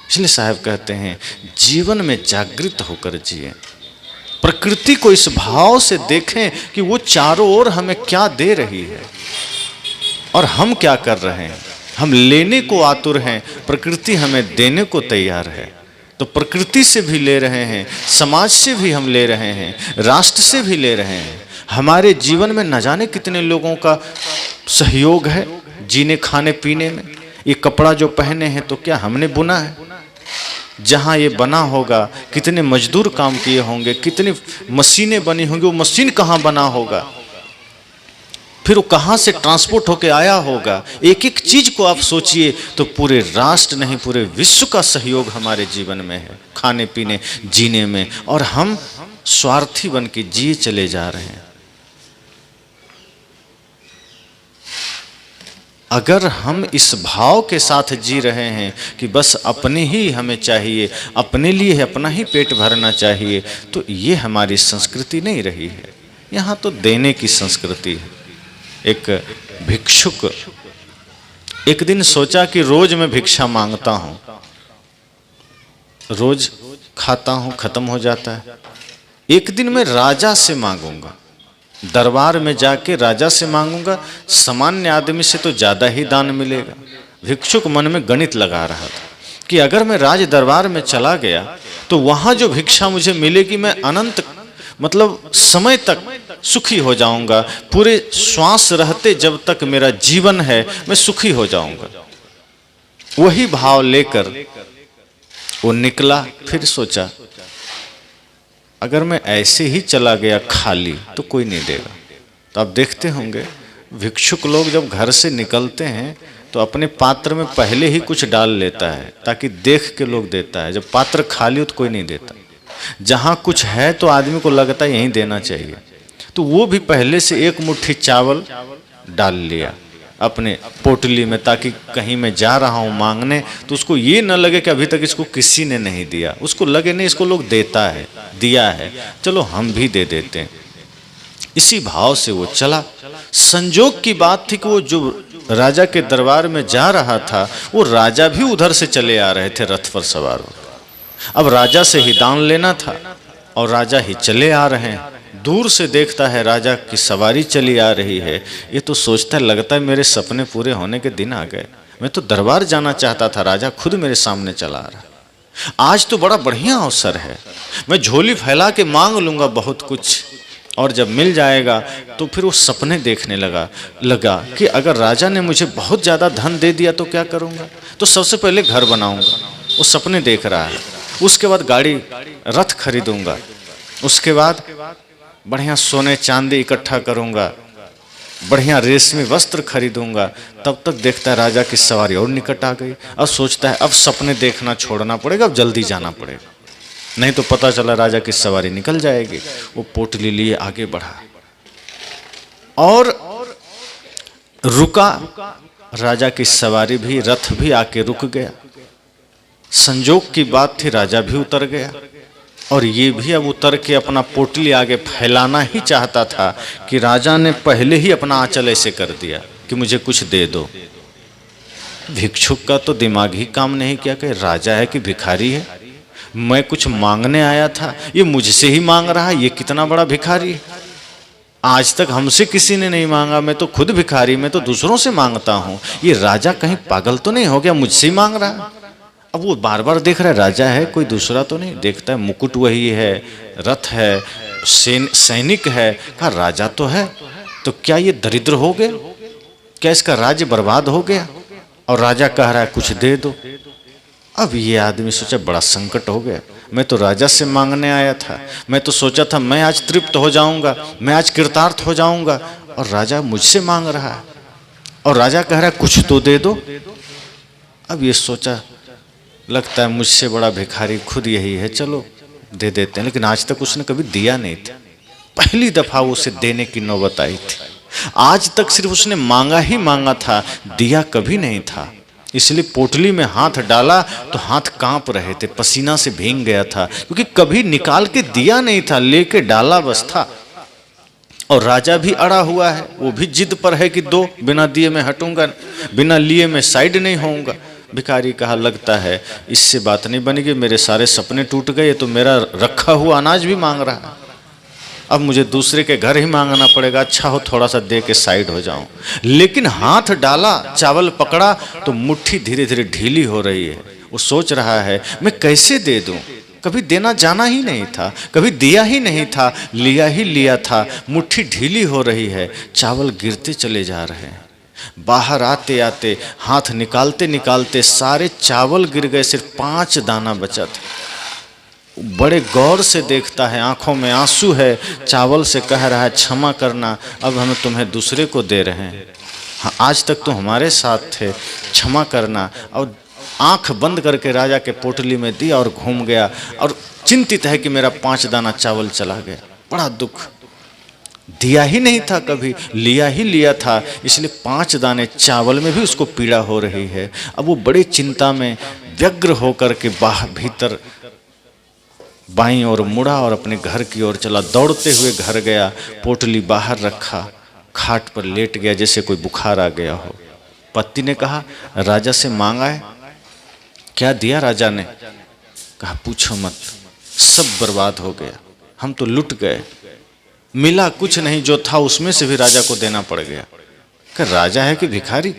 इसलिए साहब कहते हैं जीवन में जागृत होकर जिए, प्रकृति को इस भाव से देखें कि वो चारों ओर हमें क्या दे रही है और हम क्या कर रहे हैं। हम लेने को आतुर हैं, प्रकृति हमें देने को तैयार है। तो प्रकृति से भी ले रहे हैं, समाज से भी हम ले रहे हैं, राष्ट्र से भी ले रहे हैं। हमारे जीवन में न जाने कितने लोगों का सहयोग है जीने खाने पीने में। ये कपड़ा जो पहने हैं तो क्या हमने बुना है? जहाँ ये बना होगा कितने मजदूर काम किए होंगे, कितनी मशीनें बनी होंगी, वो मशीन कहाँ बना होगा, फिर वो कहाँ से ट्रांसपोर्ट होके आया होगा। एक एक चीज को आप सोचिए तो पूरे राष्ट्र नहीं पूरे विश्व का सहयोग हमारे जीवन में है, खाने पीने जीने में, और हम स्वार्थी बन के जिए चले जा रहे हैं। अगर हम इस भाव के साथ जी रहे हैं कि बस अपने ही हमें चाहिए, अपने लिए अपना ही पेट भरना चाहिए, तो ये हमारी संस्कृति नहीं रही है। यहाँ तो देने की संस्कृति है। एक भिक्षुक एक दिन सोचा कि रोज मैं भिक्षा मांगता हूँ, रोज खाता हूँ खत्म हो जाता है, एक दिन मैं राजा से मांगूंगा, दरबार में जाके राजा से मांगूंगा, सामान्य आदमी से तो ज्यादा ही दान मिलेगा। भिक्षुक मन में गणित लगा रहा था कि अगर मैं राज दरबार में चला गया तो वहां जो भिक्षा मुझे मिलेगी मैं अनंत मतलब समय तक सुखी हो जाऊंगा, पूरे श्वास रहते जब तक मेरा जीवन है मैं सुखी हो जाऊंगा। वही भाव लेकर वो निकला। फिर सोचा अगर मैं ऐसे ही चला गया खाली तो कोई नहीं देगा। तो आप देखते होंगे भिक्षुक लोग जब घर से निकलते हैं तो अपने पात्र में पहले ही कुछ डाल लेता है ताकि देख के लोग देता है। जब पात्र खाली हो तो कोई नहीं देता। जहाँ कुछ है तो आदमी को लगता है यहीं देना चाहिए, तो वो भी पहले से एक मुट्ठी चावल डाल लिया अपने पोटली में, ताकि कहीं मैं जा रहा हूँ मांगने तो उसको ये न लगे कि अभी तक इसको किसी ने नहीं दिया, उसको लगे नहीं इसको लोग देता है, दिया है, चलो हम भी दे देते हैं। इसी भाव से वो चला। संजोग की बात थी कि वो जो राजा के दरबार में जा रहा था वो राजा भी उधर से चले आ रहे थे रथ पर सवार होकर। अब राजा से ही दान लेना था और राजा ही चले आ रहे हैं। दूर से देखता है राजा की सवारी चली आ रही है, ये तो सोचता है लगता है मेरे सपने पूरे होने के दिन आ गए, मैं तो दरबार जाना चाहता था, राजा खुद मेरे सामने चला आ रहा। आज तो बड़ा बढ़िया अवसर है, मैं झोली फैला के मांग लूंगा बहुत कुछ, और जब मिल जाएगा तो फिर वो सपने देखने लगा कि अगर राजा ने मुझे बहुत ज़्यादा धन दे दिया तो क्या करूँगा। तो सबसे पहले घर बनाऊँगा, वो सपने देख रहा है। उसके बाद गाड़ी रथ खरीदूंगा, उसके बाद बढ़िया सोने चांदी इकट्ठा करूंगा, बढ़िया रेशमी वस्त्र खरीदूंगा। तब तक देखता है राजा की सवारी और निकट आ गई। अब सोचता है अब सपने देखना छोड़ना पड़ेगा, अब जल्दी जाना पड़ेगा, नहीं तो पता चला राजा की सवारी निकल जाएगी। वो पोटली लिए आगे बढ़ा और रुका। राजा की सवारी भी, रथ भी आके रुक गया। संजोग की बात थी राजा भी उतर गया और ये भी अब उतर के अपना पोटली आगे फैलाना ही चाहता था कि राजा ने पहले ही अपना आंचल ऐसे कर दिया कि मुझे कुछ दे दो। भिक्षुक का तो दिमाग ही काम नहीं किया कि राजा है कि भिखारी है, मैं कुछ मांगने आया था, ये मुझसे ही मांग रहा है, ये कितना बड़ा भिखारी है। आज तक हमसे किसी ने नहीं मांगा, मैं तो खुद भिखारी, मैं तो दूसरों से मांगता हूँ, ये राजा कहीं पागल तो नहीं हो गया, मुझसे ही मांग रहा है। अब वो बार बार देख रहा है राजा है, कोई दूसरा तो नहीं। देखता है मुकुट वही है, रथ है, सैनिक है, कहा राजा तो है, तो क्या ये दरिद्र हो गया, क्या इसका राज्य बर्बाद हो गया। और राजा कह रहा है कुछ दे दो। अब ये आदमी सोचा बड़ा संकट हो गया, मैं तो राजा से मांगने आया था, मैं तो सोचा था मैं आज तृप्त हो जाऊंगा, मैं आज कृतार्थ हो जाऊंगा, और राजा मुझसे मांग रहा है और राजा कह रहा है कुछ तो दे दो। अब ये सोचा लगता है मुझसे बड़ा भिखारी खुद यही है, चलो दे देते हैं। लेकिन आज तक उसने कभी दिया नहीं था, पहली दफा उसे देने की नौबत आई थी। आज तक सिर्फ उसने मांगा ही मांगा था, दिया कभी नहीं था। इसलिए पोटली में हाथ डाला तो हाथ कांप रहे थे, पसीना से भीग गया था, क्योंकि कभी निकाल के दिया नहीं था, लेके डाला बस था। और राजा भी अड़ा हुआ है, वो भी जिद पर है कि दो, बिना दिए मैं हटूंगा, बिना लिए मैं साइड नहीं होऊंगा। भिखारी कहा लगता है इससे बात नहीं बनेगी, मेरे सारे सपने टूट गए, तो मेरा रखा हुआ अनाज भी मांग रहा है, अब मुझे दूसरे के घर ही मांगना पड़ेगा, अच्छा हो थोड़ा सा दे के साइड हो जाऊं। लेकिन हाथ डाला, चावल पकड़ा तो मुट्ठी धीरे धीरे ढीली हो रही है। वो सोच रहा है मैं कैसे दे दूं, कभी देना जाना ही नहीं था, कभी दिया ही नहीं था, लिया ही लिया था, मुट्ठी ढीली हो रही है, चावल गिरते चले जा रहे हैं। बाहर आते आते हाथ निकालते निकालते सारे चावल गिर गए, सिर्फ 5 दाना बचा था। बड़े गौर से देखता है, आंखों में आंसू है, चावल से कह रहा है क्षमा करना, अब हम तुम्हें दूसरे को दे रहे हैं, हाँ आज तक तो हमारे साथ थे, क्षमा करना। और आंख बंद करके राजा के पोटली में दिया और घूम गया, और चिंतित है कि मेरा 5 दाना चावल चला गया। बड़ा दुख, दिया ही नहीं था कभी, लिया ही लिया था, इसलिए 5 दाने चावल में भी उसको पीड़ा हो रही है। अब वो बड़ी चिंता में व्यग्र होकर के बाहर भीतर बाईं ओर मुड़ा और अपने घर की ओर चला, दौड़ते हुए घर गया, पोटली बाहर रखा, खाट पर लेट गया जैसे कोई बुखार आ गया हो। पत्नी ने कहा राजा से मांगा है, क्या दिया राजा ने? कहा पूछो मत, सब बर्बाद हो गया, हम तो लुट गए, मिला कुछ नहीं, जो था उसमें से भी राजा को देना पड़ गया। क्या राजा है कि भिखारी?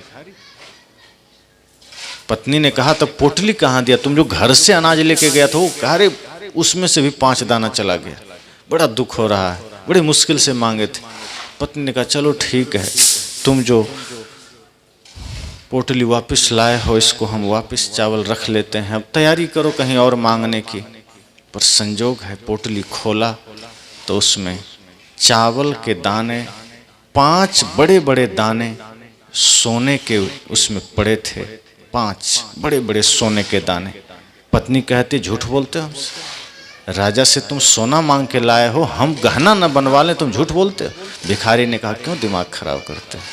पत्नी ने कहा तब पोटली कहाँ दिया, तुम जो घर से अनाज लेके गया था वो कहा, अरे उसमें से भी 5 दाना चला गया, बड़ा दुख हो रहा है, बड़ी मुश्किल से मांगे थे। पत्नी ने कहा चलो ठीक है, तुम जो पोटली वापस लाए हो इसको हम वापस चावल रख लेते हैं, अब तैयारी करो कहीं और मांगने की। पर संजोग है पोटली खोला तो उसमें चावल के दाने, 5 बड़े बड़े दाने सोने के उसमें पड़े थे, 5 बड़े बड़े सोने के दाने। पत्नी कहती झूठ बोलते हो हमसे, राजा से तुम सोना मांग के लाए हो, हम गहना न बनवा लें तुम झूठ बोलते हो। भिखारी ने कहा क्यों दिमाग खराब करते हो,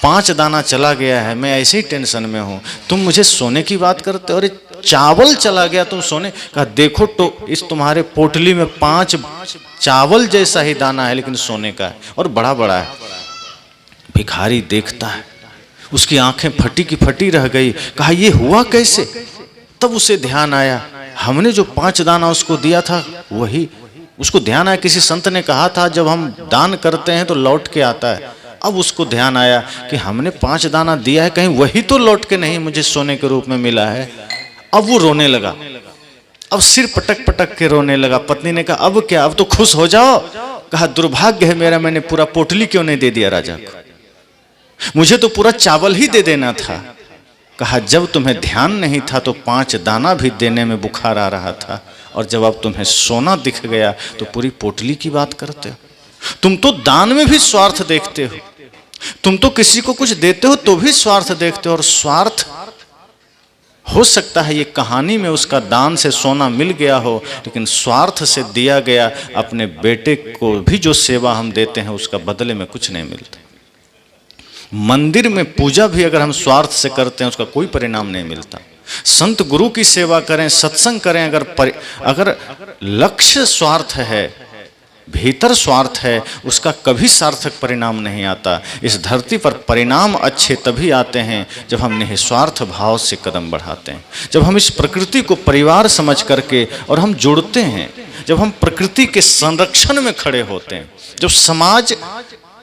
5 दाना चला गया है, मैं ऐसे ही टेंशन में हूँ, तुम मुझे सोने की बात करते हो, अरे चावल चला गया तुम सोने। कहा देखो तो इस तुम्हारे पोटली में 5 चावल जैसा ही दाना है, लेकिन सोने का है और बड़ा बड़ा है। भिखारी देखता है, उसकी आंखें फटी की फटी रह गई। कहा ये हुआ कैसे? तब उसे ध्यान आया, हमने जो 5 दाना उसको दिया था वही, उसको ध्यान आया किसी संत ने कहा था जब हम दान करते हैं तो लौट के आता है। अब उसको ध्यान आया कि हमने 5 दाना दिया है, कहीं वही तो लौट के नहीं मुझे सोने के रूप में मिला है। अब वो रोने लगा, अब सिर पटक पटक के रोने लगा। पत्नी ने कहा अब क्या, अब तो खुश हो जाओ। कहा दुर्भाग्य है मेरा, मैंने पूरा पोटली क्यों नहीं दे दिया राजा को, मुझे तो पूरा चावल ही दे देना था। कहा जब तुम्हें ध्यान नहीं था तो 5 दाना भी देने में बुखार आ रहा था, और जब अब तुम्हें सोना दिख गया तो पूरी पोटली की बात करते हो। तुम तो दान में भी स्वार्थ देखते हो, तुम तो किसी को कुछ देते हो तो भी स्वार्थ देखते हो। और स्वार्थ हो सकता है ये कहानी में उसका दान से सोना मिल गया हो, लेकिन स्वार्थ से दिया गया अपने बेटे को भी जो सेवा हम देते हैं उसका बदले में कुछ नहीं मिलता। मंदिर में पूजा भी अगर हम स्वार्थ से करते हैं उसका कोई परिणाम नहीं मिलता। संत गुरु की सेवा करें, सत्संग करें, अगर लक्ष्य स्वार्थ है, भीतर स्वार्थ है, उसका कभी सार्थक परिणाम नहीं आता। इस धरती पर परिणाम अच्छे तभी आते हैं जब हम निस्वार्थ भाव से कदम बढ़ाते हैं, जब हम इस प्रकृति को परिवार समझ करके और हम जुड़ते हैं, जब हम प्रकृति के संरक्षण में खड़े होते हैं, जब समाज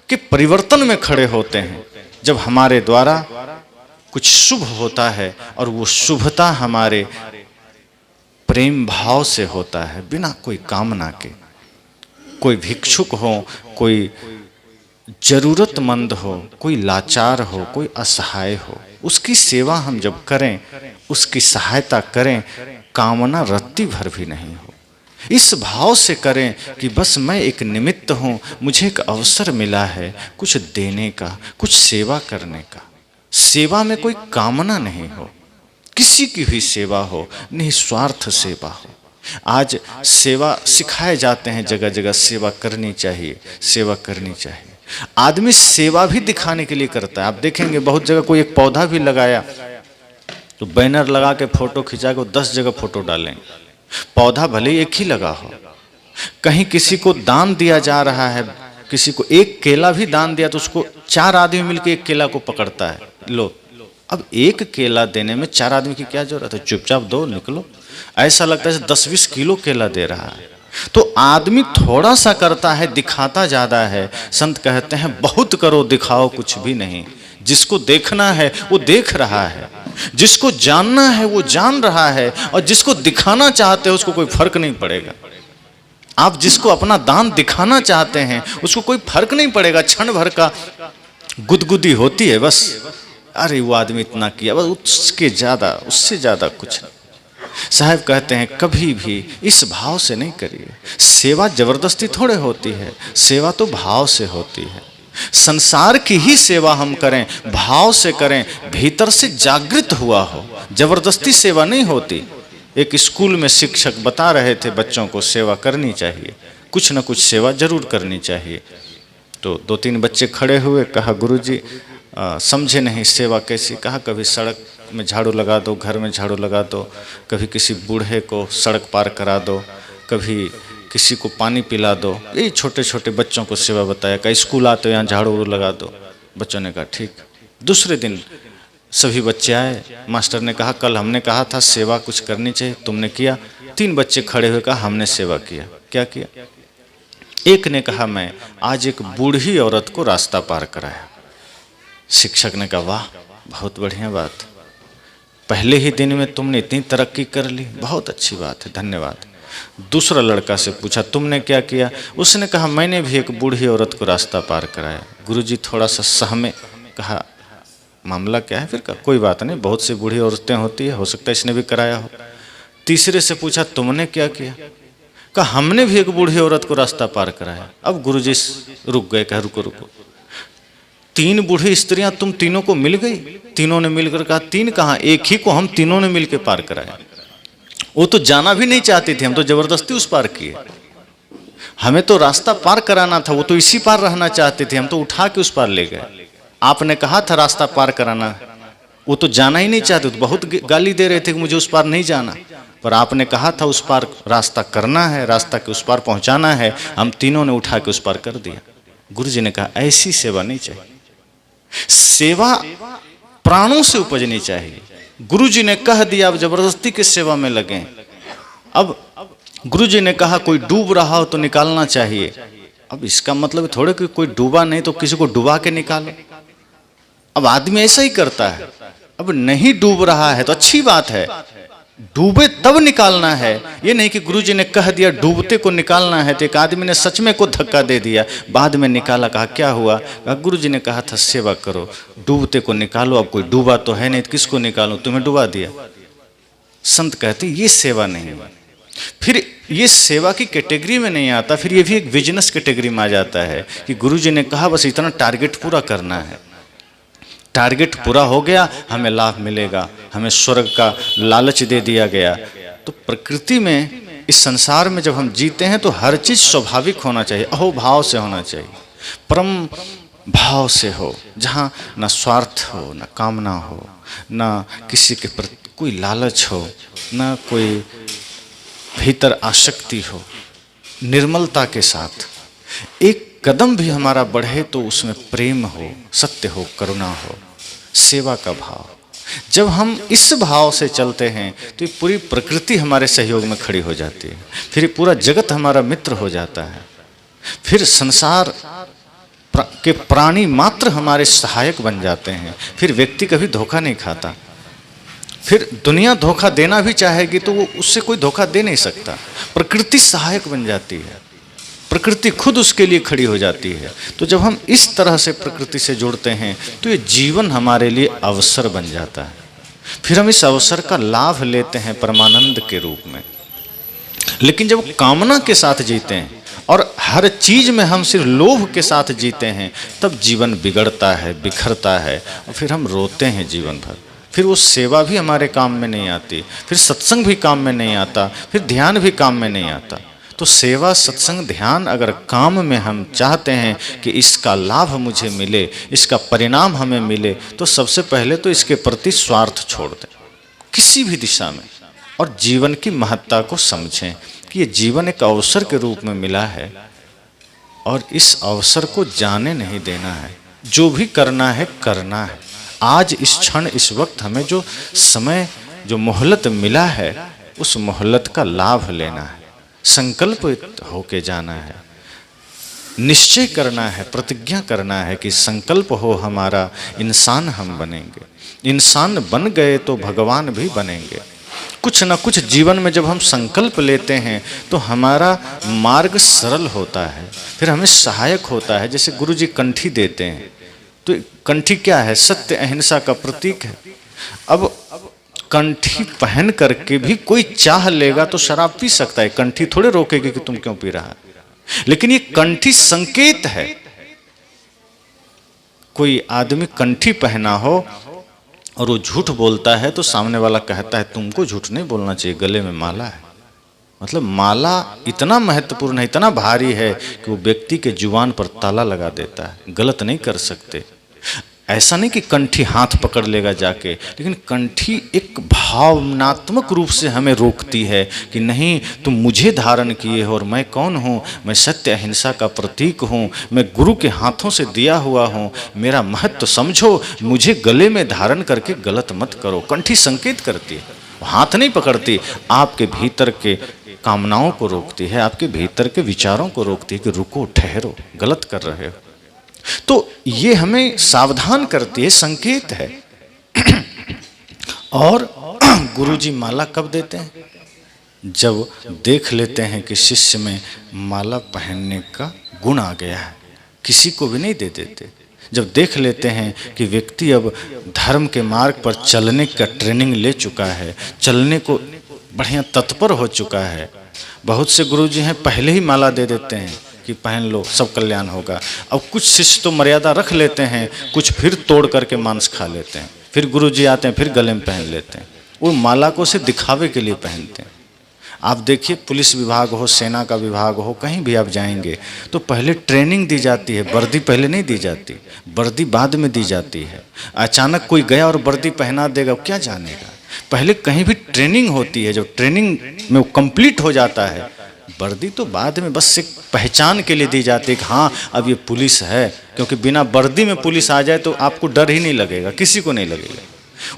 के परिवर्तन में खड़े होते हैं, जब हमारे द्वारा कुछ शुभ होता है और वो शुभता हमारे प्रेम भाव से होता है, बिना कोई कामना के। कोई भिक्षुक हो, कोई जरूरतमंद हो, कोई लाचार हो, कोई असहाय हो, उसकी सेवा हम जब करें, उसकी सहायता करें, कामना रत्ती भर भी नहीं हो, इस भाव से करें कि बस मैं एक निमित्त हूँ, मुझे एक अवसर मिला है कुछ देने का, कुछ सेवा करने का। सेवा में कोई कामना नहीं हो, किसी की भी सेवा हो, निस्वार्थ सेवा हो। आज सेवा सिखाए जाते हैं, जगह जगह सेवा करनी चाहिए, सेवा करनी चाहिए। आदमी सेवा भी दिखाने के लिए करता है। आप देखेंगे बहुत जगह कोई एक पौधा भी लगाया तो बैनर लगा के फोटो खिंचा के 10 जगह फोटो डालें। पौधा भले एक ही लगा हो, कहीं किसी को दान दिया जा रहा है, किसी को एक केला भी दान दिया तो उसको 4 आदमी मिलकर एक केला को पकड़ता है, लो। अब एक केला देने में 4 आदमी की क्या जरूरत है, चुपचाप दो, निकलो। ऐसा लगता है 10-20 किलो केला दे रहा है। तो आदमी थोड़ा सा करता है, दिखाता ज्यादा है। संत कहते हैं बहुत करो दिखाओ कुछ भी नहीं। जिसको देखना है वो देख रहा है, जिसको जानना है वो जान रहा है, और जिसको दिखाना चाहते हो उसको कोई फर्क नहीं पड़ेगा। आप जिसको अपना दान दिखाना चाहते हैं उसको कोई फर्क नहीं पड़ेगा, क्षण भर का गुदगुदी होती है बस, अरे वो आदमी इतना किया, बस उसके ज्यादा, उससे ज्यादा कुछ नहीं। साहब कहते हैं कभी भी इस भाव से नहीं करिए। सेवा जबरदस्ती थोड़े होती है, सेवा तो भाव से होती है। संसार की ही सेवा हम करें, भाव से करें, भीतर से जागृत हुआ हो, जबरदस्ती सेवा नहीं होती। एक स्कूल में शिक्षक बता रहे थे बच्चों को सेवा करनी चाहिए, कुछ न कुछ सेवा जरूर करनी चाहिए। तो 2-3 बच्चे खड़े हुए, कहा गुरुजी समझे नहीं सेवा कैसी। कहा कभी सड़क में झाड़ू लगा दो, घर में झाड़ू लगा दो, कभी किसी बूढ़े को सड़क पार करा दो, कभी किसी को पानी पिला दो। यही छोटे छोटे बच्चों को सेवा बताया। कहीं स्कूल आते हो यहाँ झाड़ू लगा दो। बच्चों ने कहा ठीक। दूसरे दिन सभी बच्चे आए, मास्टर ने कहा कल हमने कहा था सेवा कुछ करनी चाहिए, तुमने किया? 3 बच्चे खड़े हुए कहा हमने सेवा किया। क्या किया? एक ने कहा मैं आज एक बूढ़ी औरत को रास्ता पार कराया। शिक्षक ने कहा वाह बहुत बढ़िया बात, पहले ही दिन में तुमने इतनी तरक्की कर ली, बहुत अच्छी बात है, धन्यवाद। दूसरा लड़का से पूछा तुमने क्या किया? उसने कहा मैंने भी एक बूढ़ी औरत को रास्ता पार कराया। गुरुजी थोड़ा सा सहमे, कहा मामला क्या है? फिर कहा कोई बात नहीं, बहुत सी बूढ़ी औरतें होती है, हो सकता है इसने भी कराया हो। तीसरे से पूछा तुमने क्या किया? कहा हमने भी एक बूढ़ी औरत को रास्ता पार कराया। अब गुरुजी रुक गए, कहा रुको रुको, 3 बूढ़ी स्त्रियां तुम तीनों को मिल गई? तीनों ने मिलकर कहा 3 कहाँ, एक ही को हम तीनों ने मिलकर पार कराया। वो तो जाना भी नहीं चाहती थी, हम तो जबरदस्ती उस पार किए। हमें तो रास्ता पार कराना था, वो तो इसी पार रहना चाहते थे, हम तो उठा के उस पार ले गए। आपने कहा था रास्ता पार कराना, वो तो जाना ही नहीं चाहते, तो बहुत गाली दे रहे थे कि मुझे उस पार नहीं जाना, पर आपने कहा था उस पार रास्ता करना है, रास्ता के उस पार पहुंचाना है, हम तीनों ने उठा के उस पार कर दिया। गुरुजी ने कहा ऐसी सेवा नहीं चाहिए, सेवा प्राणों से उपजनी चाहिए। गुरुजी ने कह दिया अब जबरदस्ती की सेवा में लगे। अब गुरुजी ने कहा कोई डूब रहा हो तो निकालना चाहिए। अब इसका मतलब थोड़े कि कोई डूबा नहीं तो किसी को डुबा के निकालो। अब आदमी ऐसा ही करता है। अब नहीं डूब रहा है तो अच्छी बात है, डूबे तब निकालना है। ये नहीं कि गुरुजी ने कह दिया डूबते को निकालना है तो एक आदमी ने सच में को धक्का दे दिया, बाद में निकाला। कहा क्या हुआ? कहा गुरुजी ने कहा था सेवा करो, डूबते को निकालो। अब कोई डूबा तो है नहीं तो किसको निकालो, तुम्हें डुबा दिया। संत कहते ये सेवा नहीं है। फिर ये सेवा की कैटेगरी में नहीं आता, फिर ये भी एक बिजनेस कैटेगरी में आ जाता है कि गुरुजी ने कहा बस इतना टारगेट पूरा करना है, टारगेट पूरा हो गया हमें लाभ मिलेगा, हमें स्वर्ग का लालच दे दिया गया। तो प्रकृति में इस संसार में जब हम जीते हैं तो हर चीज स्वाभाविक होना चाहिए, अहोभाव से होना चाहिए, परम भाव से हो, जहाँ न स्वार्थ हो, न कामना हो, न किसी के प्रति कोई लालच हो, न कोई भीतर आसक्ति हो। निर्मलता के साथ एक कदम भी हमारा बढ़े तो उसमें प्रेम हो, सत्य हो, करुणा हो, सेवा का भाव। जब हम इस भाव से चलते हैं तो ये पूरी प्रकृति हमारे सहयोग में खड़ी हो जाती है, फिर ये पूरा जगत हमारा मित्र हो जाता है, फिर संसार के प्राणी मात्र हमारे सहायक बन जाते हैं, फिर व्यक्ति कभी धोखा नहीं खाता। फिर दुनिया धोखा देना भी चाहेगी तो वो उससे कोई धोखा दे नहीं सकता, प्रकृति सहायक बन जाती है, प्रकृति खुद उसके लिए खड़ी हो जाती है। तो जब हम इस तरह से प्रकृति से जुड़ते हैं तो ये जीवन हमारे लिए अवसर बन जाता है, फिर हम इस अवसर का लाभ लेते हैं परमानंद के रूप में। लेकिन जब कामना के साथ जीते हैं और हर चीज में हम सिर्फ लोभ के साथ जीते हैं तब जीवन बिगड़ता है, बिखरता है, और फिर हम रोते हैं जीवन भर। फिर वो सेवा भी हमारे काम में नहीं आती, फिर सत्संग भी काम में नहीं आता, फिर ध्यान भी काम में नहीं आता। तो सेवा, सत्संग, ध्यान अगर काम में हम चाहते हैं कि इसका लाभ मुझे मिले, इसका परिणाम हमें मिले, तो सबसे पहले तो इसके प्रति स्वार्थ छोड़ दें। किसी भी दिशा में, और जीवन की महत्ता को समझें कि ये जीवन एक अवसर के रूप में मिला है और इस अवसर को जाने नहीं देना है। जो भी करना है करना है। आज इस क्षण इस वक्त हमें जो समय जो मोहलत मिला है उस मोहलत का लाभ लेना है, संकल्पित होके जाना है, निश्चय करना है, प्रतिज्ञा करना है कि संकल्प हो हमारा, इंसान हम बनेंगे। इंसान बन गए तो भगवान भी बनेंगे। कुछ ना कुछ जीवन में जब हम संकल्प लेते हैं तो हमारा मार्ग सरल होता है, फिर हमें सहायक होता है। जैसे गुरु जी कंठी देते हैं, तो कंठी क्या है? सत्य अहिंसा का प्रतीक है। अब कंठी पहन करके भी कोई चाह लेगा तो शराब पी सकता है, कंठी थोड़े रोकेगी कि तुम क्यों पी रहा है। लेकिन ये कंठी संकेत है। कोई आदमी कंठी पहना हो और वो झूठ बोलता है तो सामने वाला कहता है तुमको झूठ नहीं बोलना चाहिए, गले में माला है। मतलब माला इतना महत्वपूर्ण है, इतना भारी है कि वो व्यक्ति के जुबान पर ताला लगा देता है, गलत नहीं कर सकते। ऐसा नहीं कि कंठी हाथ पकड़ लेगा जाके, लेकिन कंठी एक भावनात्मक रूप से हमें रोकती है कि नहीं, तुम मुझे धारण किए हो और मैं कौन हूँ? मैं सत्य अहिंसा का प्रतीक हूँ, मैं गुरु के हाथों से दिया हुआ हूँ, मेरा महत्व समझो, मुझे गले में धारण करके गलत मत करो। कंठी संकेत करती है, हाथ नहीं पकड़ती, आपके भीतर के कामनाओं को रोकती है, आपके भीतर के विचारों को रोकती है कि रुको, ठहरो, गलत कर रहे हो। तो ये हमें सावधान करती है, संकेत है। और गुरुजी माला कब देते हैं? जब देख लेते हैं कि शिष्य में माला पहनने का गुण आ गया है, किसी को भी नहीं दे देते। जब देख लेते हैं कि व्यक्ति अब धर्म के मार्ग पर चलने का ट्रेनिंग ले चुका है, चलने को बढ़िया तत्पर हो चुका है। बहुत से गुरुजी हैं पहले ही माला दे देते हैं कि पहन लो, सब कल्याण होगा। अब कुछ शिष्य तो मर्यादा रख लेते हैं, कुछ फिर तोड़ करके मांस खा लेते हैं, फिर गुरुजी आते हैं फिर गले में पहन लेते हैं। वो माला को से दिखावे के लिए पहनते हैं। आप देखिए, पुलिस विभाग हो, सेना का विभाग हो, कहीं भी आप जाएंगे तो पहले ट्रेनिंग दी जाती है, वर्दी पहले नहीं दी जाती, वर्दी बाद में दी जाती है। अचानक कोई गया और वर्दी पहना देगा, क्या जानेगा? पहले कहीं भी ट्रेनिंग होती है, जब ट्रेनिंग में वो कंप्लीट हो जाता है, वर्दी तो बाद में बस एक पहचान के लिए दी जाती है कि हाँ अब ये पुलिस है। क्योंकि बिना वर्दी में पुलिस आ जाए तो आपको डर ही नहीं लगेगा, किसी को नहीं लगेगा।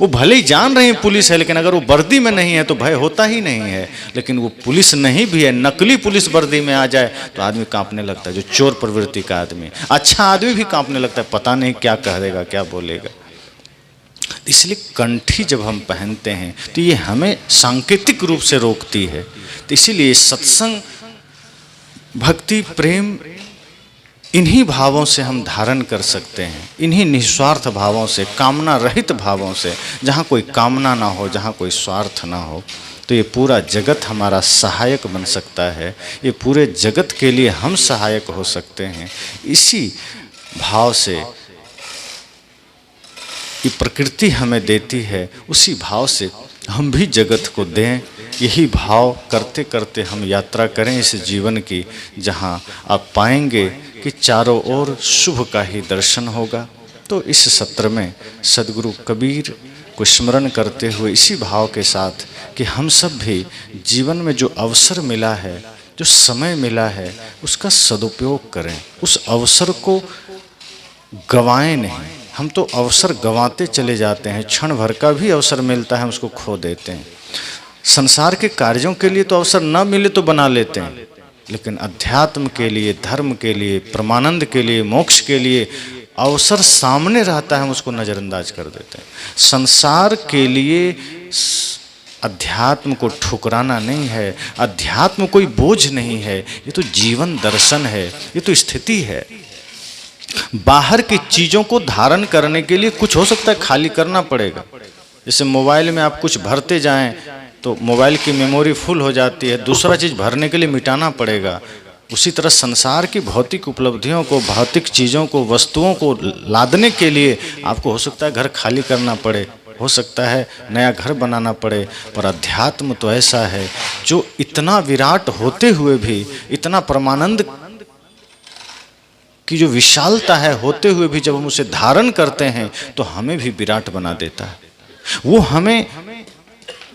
वो भले ही जान रहे हैं पुलिस है, लेकिन अगर वो वर्दी में नहीं है तो भय होता ही नहीं है। लेकिन वो पुलिस नहीं भी है, नकली पुलिस वर्दी में आ जाए तो आदमी कांपने लगता है। जो चोर प्रवृत्ति का आदमी, अच्छा आदमी भी कांपने लगता है, पता नहीं क्या कह देगा, क्या बोलेगा। इसलिए कंठी जब हम पहनते हैं तो ये हमें सांकेतिक रूप से रोकती है। तो इसीलिए सत्संग, भक्ति, प्रेम, इन्हीं भावों से हम धारण कर सकते हैं, इन्हीं निस्वार्थ भावों से, कामना रहित भावों से, जहाँ कोई कामना ना हो, जहाँ कोई स्वार्थ ना हो। तो ये पूरा जगत हमारा सहायक बन सकता है, ये पूरे जगत के लिए हम सहायक हो सकते हैं। इसी भाव से ये प्रकृति हमें देती है, उसी भाव से हम भी जगत को दें। यही भाव करते करते हम यात्रा करें इस जीवन की, जहाँ आप पाएंगे कि चारों ओर शुभ का ही दर्शन होगा। तो इस सत्र में सद्गुरु कबीर को स्मरण करते हुए इसी भाव के साथ कि हम सब भी जीवन में जो अवसर मिला है, जो समय मिला है, उसका सदुपयोग करें, उस अवसर को गंवाएं नहीं। हम तो अवसर गंवाते चले जाते हैं, क्षण भर का भी अवसर मिलता है हम उसको खो देते हैं। संसार के कार्यों के लिए तो अवसर ना मिले तो बना लेते हैं, लेकिन अध्यात्म के लिए, धर्म के लिए, परमानंद के लिए, मोक्ष के लिए अवसर सामने रहता है, हम उसको नज़रअंदाज कर देते हैं। संसार के लिए अध्यात्म को ठुकराना नहीं है, अध्यात्म कोई बोझ नहीं है, ये तो जीवन दर्शन है, ये तो स्थिति है। बाहर की चीज़ों को धारण करने के लिए कुछ हो सकता है खाली करना पड़ेगा। जैसे मोबाइल में आप कुछ भरते जाएं तो मोबाइल की मेमोरी फुल हो जाती है, दूसरा चीज़ भरने के लिए मिटाना पड़ेगा। उसी तरह संसार की भौतिक उपलब्धियों को, भौतिक चीज़ों को, वस्तुओं को लादने के लिए आपको हो सकता है घर खाली करना पड़े, हो सकता है नया घर बनाना पड़े। पर अध्यात्म तो ऐसा है जो इतना विराट होते हुए भी, इतना परमानंद की जो विशालता है होते हुए भी, जब हम उसे धारण करते हैं तो हमें भी विराट बना देता है। वो हमें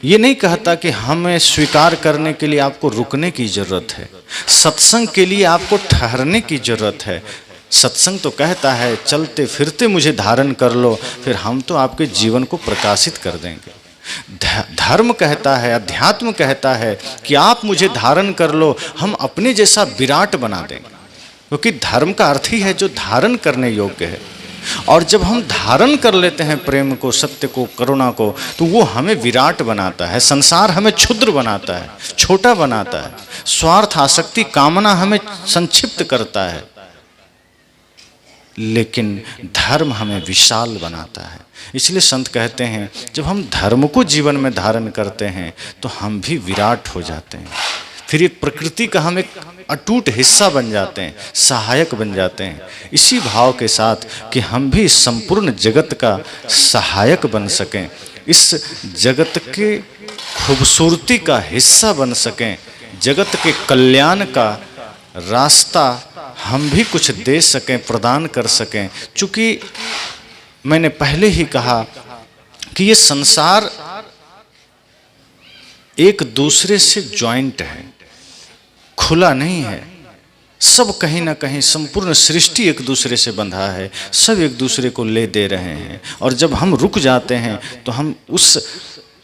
ये नहीं कहता कि हमें स्वीकार करने के लिए आपको रुकने की जरूरत है, सत्संग के लिए आपको ठहरने की जरूरत है। सत्संग तो कहता है चलते फिरते मुझे धारण कर लो, फिर हम तो आपके जीवन को प्रकाशित कर देंगे। धर्म कहता है, अध्यात्म कहता है कि आप मुझे धारण कर लो, हम अपने जैसा विराट बना देंगे। क्योंकि धर्म का अर्थ ही है जो धारण करने योग्य है। और जब हम धारण कर लेते हैं प्रेम को, सत्य को, करुणा को, तो वो हमें विराट बनाता है। संसार हमें क्षुद्र बनाता है, छोटा बनाता है। स्वार्थ, आसक्ति, कामना हमें संक्षिप्त करता है, लेकिन धर्म हमें विशाल बनाता है। इसलिए संत कहते हैं जब हम धर्म को जीवन में धारण करते हैं तो हम भी विराट हो जाते हैं। फिर एक प्रकृति का हम एक अटूट हिस्सा बन जाते हैं, सहायक बन जाते हैं। इसी भाव के साथ कि हम भी संपूर्ण जगत का सहायक बन सकें, इस जगत के खूबसूरती का हिस्सा बन सकें, जगत के कल्याण का रास्ता हम भी कुछ दे सकें, प्रदान कर सकें। चूँकि मैंने पहले ही कहा कि ये संसार एक दूसरे से जॉइंट है, खुला नहीं है। सब कहीं ना कहीं संपूर्ण सृष्टि एक दूसरे से बंधा है, सब एक दूसरे को ले दे रहे हैं। और जब हम रुक जाते हैं तो हम उस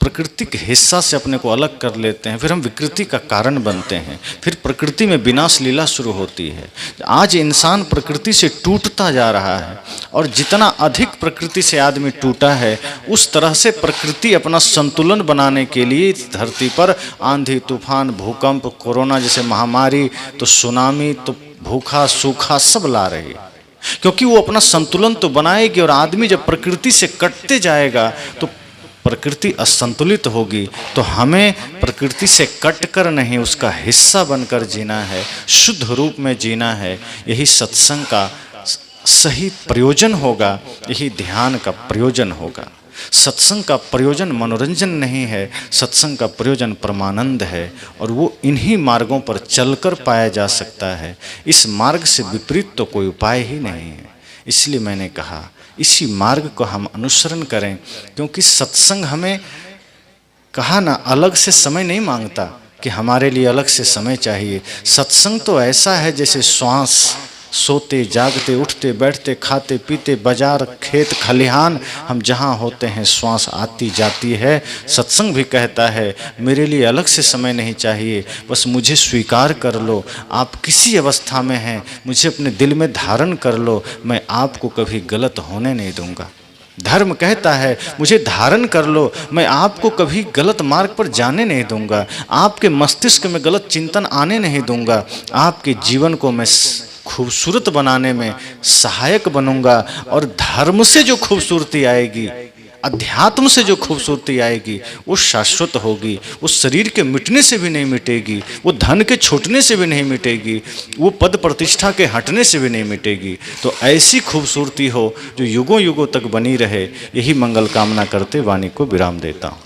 प्रकृति के हिस्सा से अपने को अलग कर लेते हैं, फिर हम विकृति का कारण बनते हैं, फिर प्रकृति में विनाश लीला शुरू होती है। आज इंसान प्रकृति से टूटता जा रहा है, और जितना अधिक प्रकृति से आदमी टूटा है, उस तरह से प्रकृति अपना संतुलन बनाने के लिए इस धरती पर आंधी, तूफान, भूकंप, कोरोना जैसे महामारी, तो सुनामी, तो भूखा सूखा सब ला रही है। क्योंकि वो अपना संतुलन तो बनाएगी, और आदमी जब प्रकृति से कटते जाएगा तो प्रकृति असंतुलित होगी। तो हमें प्रकृति से कट कर नहीं, उसका हिस्सा बनकर जीना है, शुद्ध रूप में जीना है। यही सत्संग का सही प्रयोजन होगा, यही ध्यान का प्रयोजन होगा। सत्संग का प्रयोजन मनोरंजन नहीं है, सत्संग का प्रयोजन परमानंद है, और वो इन्हीं मार्गों पर चलकर पाया जा सकता है। इस मार्ग से विपरीत तो कोई उपाय ही नहीं है। इसलिए मैंने कहा इसी मार्ग को हम अनुसरण करें, क्योंकि सत्संग हमें कहा ना अलग से समय नहीं मांगता कि हमारे लिए अलग से समय चाहिए। सत्संग तो ऐसा है जैसे श्वास, सोते जागते, उठते बैठते, खाते पीते, बाजार, खेत, खलिहान, हम जहाँ होते हैं श्वास आती जाती है। सत्संग भी कहता है मेरे लिए अलग से समय नहीं चाहिए, बस मुझे स्वीकार कर लो। आप किसी अवस्था में हैं, मुझे अपने दिल में धारण कर लो, मैं आपको कभी गलत होने नहीं दूंगा। धर्म कहता है मुझे धारण कर लो, मैं आपको कभी गलत मार्ग पर जाने नहीं दूंगा, आपके मस्तिष्क में गलत चिंतन आने नहीं दूंगा, आपके जीवन को मैं खूबसूरत बनाने में सहायक बनूंगा। और धर्म से जो खूबसूरती आएगी, अध्यात्म से जो खूबसूरती आएगी, वो शाश्वत होगी। वो शरीर के मिटने से भी नहीं मिटेगी, वो धन के छूटने से भी नहीं मिटेगी, वो पद प्रतिष्ठा के हटने से भी नहीं मिटेगी। तो ऐसी खूबसूरती हो जो युगों युगों तक बनी रहे, यही मंगल कामना करते वाणी को विराम देता हूँ।